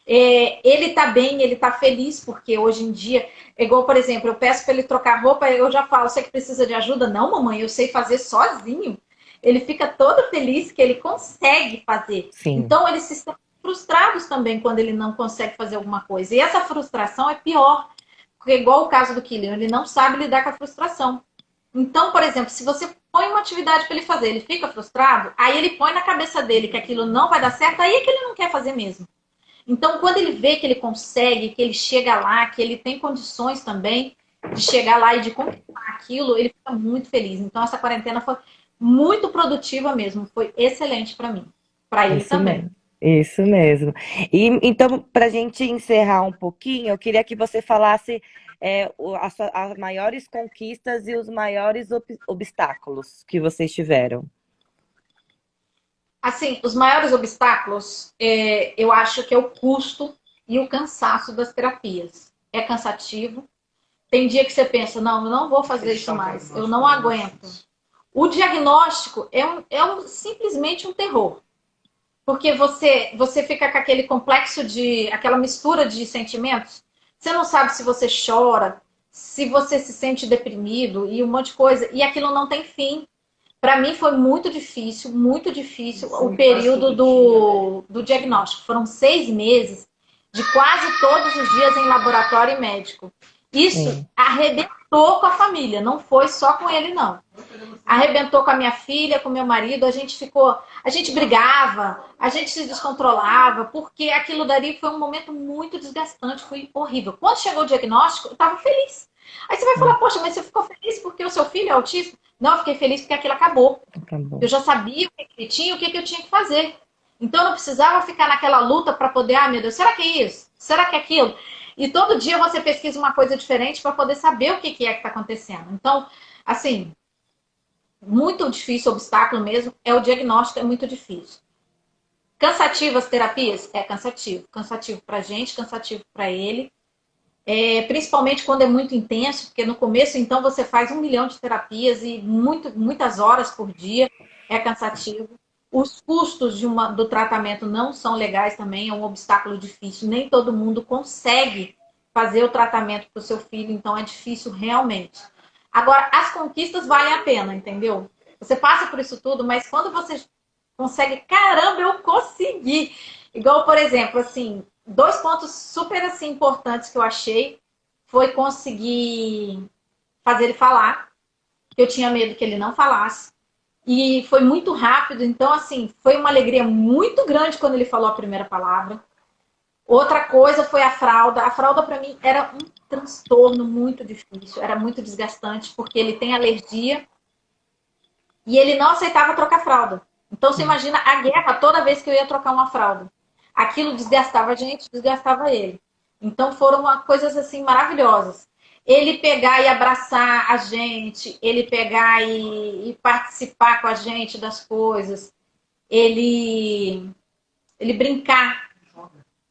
Ele tá bem, ele tá feliz, porque hoje em dia, igual, por exemplo, eu peço para ele trocar roupa, eu já falo, você que precisa de ajuda? Não, mamãe, eu sei fazer sozinho. Ele fica todo feliz que ele consegue fazer. Sim. Então, eles se sentem frustrados também quando ele não consegue fazer alguma coisa. E essa frustração é pior, porque igual o caso do Kylian, ele não sabe lidar com a frustração. Então, por exemplo, se você põe uma atividade para ele fazer, ele fica frustrado, aí ele põe na cabeça dele que aquilo não vai dar certo, aí é que ele não quer fazer mesmo. Então, quando ele vê que ele consegue, que ele chega lá, que ele tem condições também de chegar lá e de conquistar aquilo, ele fica muito feliz. Então, essa quarentena foi muito produtiva mesmo, foi excelente para mim, para ele Isso também. mesmo. Isso mesmo. E então, para a gente encerrar um pouquinho, eu queria que você falasse as maiores conquistas e os maiores obstáculos que vocês tiveram. Assim, os maiores obstáculos, eu acho que é o custo e o cansaço das terapias. É cansativo. Tem dia que você pensa, não, eu não vou fazer isso mais, eu não aguento. O diagnóstico simplesmente um terror. Porque você fica com aquele complexo aquela mistura de sentimentos. Você não sabe se você chora, se você se sente deprimido e um monte de coisa. E aquilo não tem fim. Para mim foi muito difícil o período do diagnóstico. Foram 6 meses de quase todos os dias em laboratório e médico. Isso arrebentou com a família, não foi só com ele, não. Arrebentou com a minha filha, com meu marido, a gente brigava, a gente se descontrolava, porque aquilo dali foi um momento muito desgastante, foi horrível. Quando chegou o diagnóstico, eu estava feliz. Aí você vai falar, poxa, mas você ficou feliz porque o seu filho é autista? Não, eu fiquei feliz porque aquilo acabou. Eu já sabia o que ele tinha, o que eu tinha que fazer. Então eu não precisava ficar naquela luta para poder, ah, meu Deus, será que é isso? Será que é aquilo? E todo dia você pesquisa uma coisa diferente para poder saber o que é que está acontecendo. Então, assim, muito difícil, obstáculo mesmo, é o diagnóstico, é muito difícil. Cansativo as terapias? É cansativo. Cansativo para a gente, cansativo para ele. Principalmente quando é muito intenso, porque no começo, então, você faz 1 milhão de terapias e muitas horas por dia, é cansativo. Os custos do tratamento não são legais também, é um obstáculo difícil. Nem todo mundo consegue fazer o tratamento para o seu filho, então é difícil realmente. Agora, as conquistas valem a pena, entendeu? Você passa por isso tudo, mas quando você consegue, caramba, eu consegui! Igual, por exemplo, assim, dois pontos super assim, importantes que eu achei foi conseguir fazer ele falar. Eu tinha medo que ele não falasse. E foi muito rápido, então, assim, foi uma alegria muito grande quando ele falou a primeira palavra. Outra coisa foi a fralda. A fralda, para mim, era um transtorno muito difícil, era muito desgastante, porque ele tem alergia e ele não aceitava trocar fralda. Então, você imagina a guerra toda vez que eu ia trocar uma fralda. Aquilo desgastava a gente, desgastava ele. Então, foram coisas assim maravilhosas. Ele pegar e abraçar a gente, ele pegar e participar com a gente das coisas, ele brincar,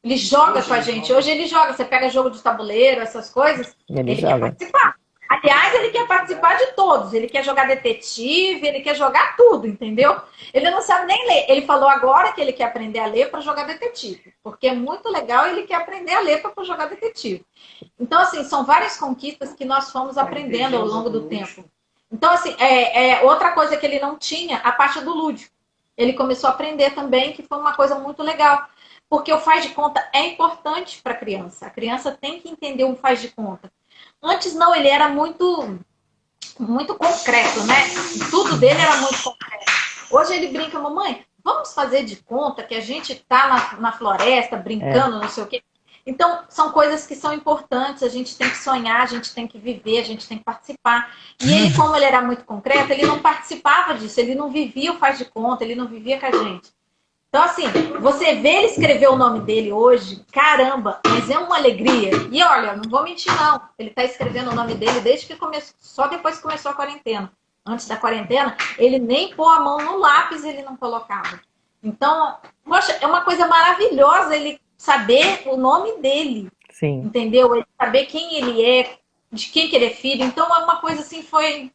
ele joga com a gente. Hoje ele joga, você pega jogo de tabuleiro, essas coisas, Ele ele quer joga. participar. Aliás, ele quer participar de todos. Ele quer jogar detetive, ele quer jogar tudo, entendeu? Ele não sabe nem ler. Ele falou agora que ele quer aprender a ler para jogar detetive. Porque é muito legal, ele quer aprender a ler para jogar detetive. Então, assim, são várias conquistas que nós fomos aprendendo ao longo do tempo. Então, assim, outra coisa que ele não tinha, a parte do lúdico. Ele começou a aprender também, que foi uma coisa muito legal. Porque o faz de conta é importante para a criança. A criança tem que entender um faz de conta. Antes não, ele era muito concreto, né? Tudo dele era muito concreto. Hoje ele brinca, mamãe, vamos fazer de conta que a gente tá na floresta brincando, não sei o quê. Então, são coisas que são importantes, a gente tem que sonhar, a gente tem que viver, a gente tem que participar. E ele, como ele era muito concreto, ele não participava disso, ele não vivia o faz de conta, ele não vivia com a gente. Então, assim, você vê ele escrever o nome dele hoje, caramba, mas é uma alegria. E olha, não vou mentir, não. Ele está escrevendo o nome dele desde que começou, só depois que começou a quarentena. Antes da quarentena, ele nem pôr a mão no lápis, ele não colocava. Então, poxa, é uma coisa maravilhosa ele saber o nome dele. Sim. Entendeu? Ele saber quem ele é, de quem que ele é filho. Então, é uma coisa assim, foi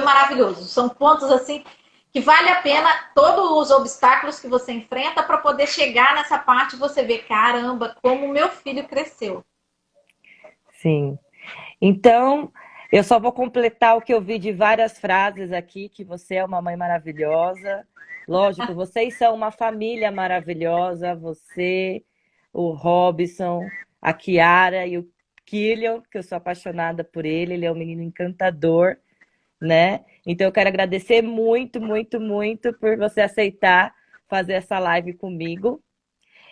maravilhoso. São pontos assim que vale a pena todos os obstáculos que você enfrenta para poder chegar nessa parte e você ver, caramba, como meu filho cresceu. Sim. Então, eu só vou completar o que eu vi de várias frases aqui, que você é uma mãe maravilhosa. Lógico, vocês são uma família maravilhosa, você, o Robson, a Kiara e o Killian, que eu sou apaixonada por ele é um menino encantador, né? Então eu quero agradecer muito, muito, muito por você aceitar fazer essa live comigo.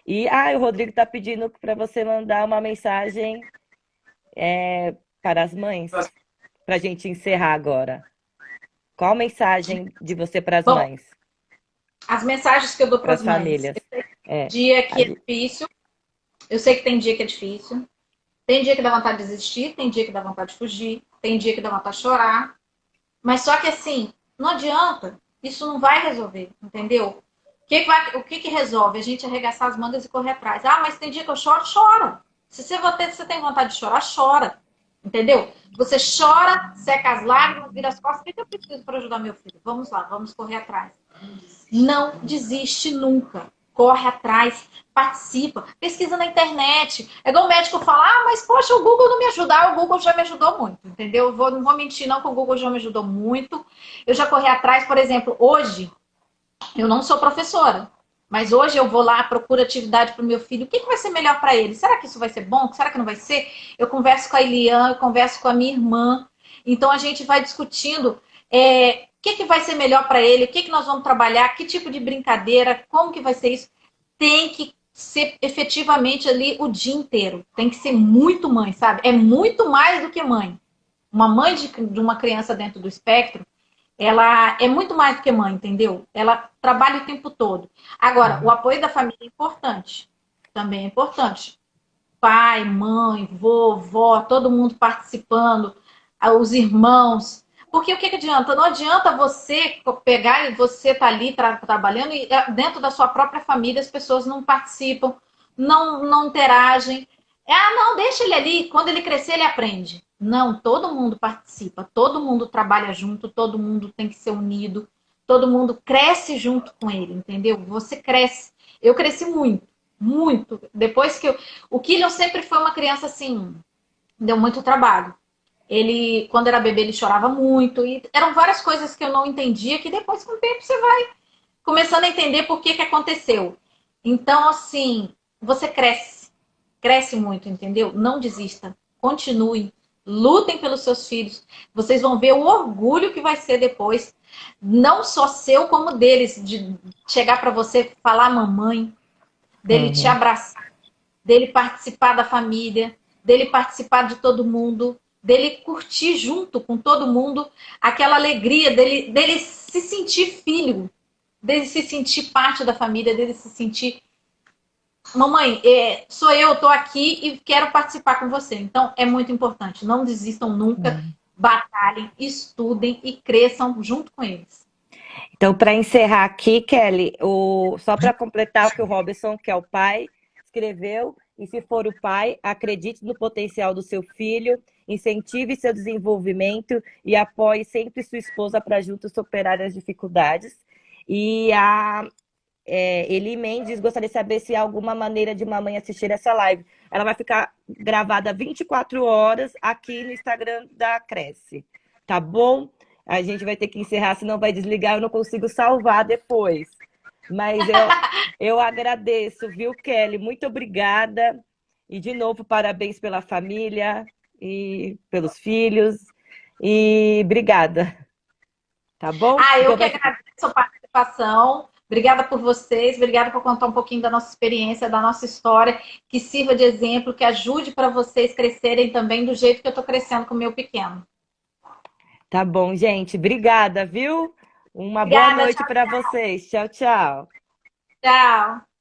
E o Rodrigo está pedindo para você mandar uma mensagem para as mães, para a gente encerrar agora. Qual a mensagem de você para as Bom, mães? as mensagens que eu dou para Para as as mães. famílias. Dia que é difícil. Eu sei que tem dia que é difícil. Tem dia que dá vontade de desistir, tem dia que dá vontade de fugir, tem dia que dá vontade de chorar. Mas só que assim, não adianta. Isso não vai resolver, entendeu? O que resolve? A gente arregaçar as mangas e correr atrás. Ah, mas tem dia que eu choro, chora. Se você tem vontade de chorar, chora. Entendeu? Você chora, seca as lágrimas, vira as costas. O que eu preciso para ajudar meu filho? Vamos lá, vamos correr atrás. Não desiste nunca. Corre atrás, participa, pesquisa na internet. É igual o médico fala, mas poxa, o Google não me ajuda. O Google já me ajudou muito, entendeu? Não vou mentir não que o Google já me ajudou muito. Eu já corri atrás, por exemplo, hoje, eu não sou professora, mas hoje eu vou lá, procuro atividade para o meu filho. O que vai ser melhor para ele? Será que isso vai ser bom? Será que não vai ser? Eu converso com a Eliane, eu converso com a minha irmã. Então a gente vai discutindo o que vai ser melhor para ele, o que nós vamos trabalhar, que tipo de brincadeira, como que vai ser isso. Tem que ser efetivamente ali o dia inteiro. Tem que ser muito mãe, sabe? É muito mais do que mãe. Uma mãe de uma criança dentro do espectro, ela é muito mais do que mãe, entendeu? Ela trabalha o tempo todo. Agora, o apoio da família é importante. Também é importante. Pai, mãe, vovó, todo mundo participando, os irmãos. Porque o que adianta? Não adianta você pegar e você tá ali trabalhando e dentro da sua própria família as pessoas não participam, não interagem. Não, deixa ele ali, quando ele crescer ele aprende. Não, todo mundo participa, todo mundo trabalha junto, todo mundo tem que ser unido, todo mundo cresce junto com ele, entendeu? Você cresce. Eu cresci muito, muito. Depois que o Killian sempre foi uma criança assim, deu muito trabalho. Ele, quando era bebê, ele chorava muito. E eram várias coisas que eu não entendia, que depois, com o tempo, você vai começando a entender por que aconteceu. Então, assim, você cresce. Cresce muito, entendeu? Não desista. Continue. Lutem pelos seus filhos. Vocês vão ver o orgulho que vai ser depois. Não só seu, como deles. De chegar para você, falar mamãe, dele te Uhum. abraçar, dele participar da família, dele participar de todo mundo, dele curtir junto com todo mundo aquela alegria dele se sentir filho, dele se sentir parte da família, dele se sentir mamãe, sou eu, estou aqui e quero participar com você. Então, é muito importante. Não desistam nunca, Uhum. batalhem, estudem e cresçam junto com eles. Então, para encerrar aqui, Kelly, só para completar o que o Robson, que é o pai, escreveu, e se for o pai, acredite no potencial do seu filho, incentive seu desenvolvimento e apoie sempre sua esposa para juntos superar as dificuldades. E Eli Mendes gostaria de saber se há alguma maneira de mamãe assistir essa live. Ela vai ficar gravada 24 horas aqui no Instagram da Cresce. Tá bom? A gente vai ter que encerrar, senão vai desligar, eu não consigo salvar depois. Mas eu agradeço, viu, Kelly? Muito obrigada. E, de novo, parabéns pela família e pelos filhos. E obrigada, tá bom? Ah, eu Então que vai ficar. agradeço a participação. Obrigada por vocês, obrigada por contar um pouquinho da nossa experiência, da nossa história, que sirva de exemplo, que ajude para vocês crescerem também do jeito que eu estou crescendo com o meu pequeno. Tá bom, gente. Obrigada, viu? Uma boa Obrigada, noite tchau, para vocês. Tchau, tchau. tchau.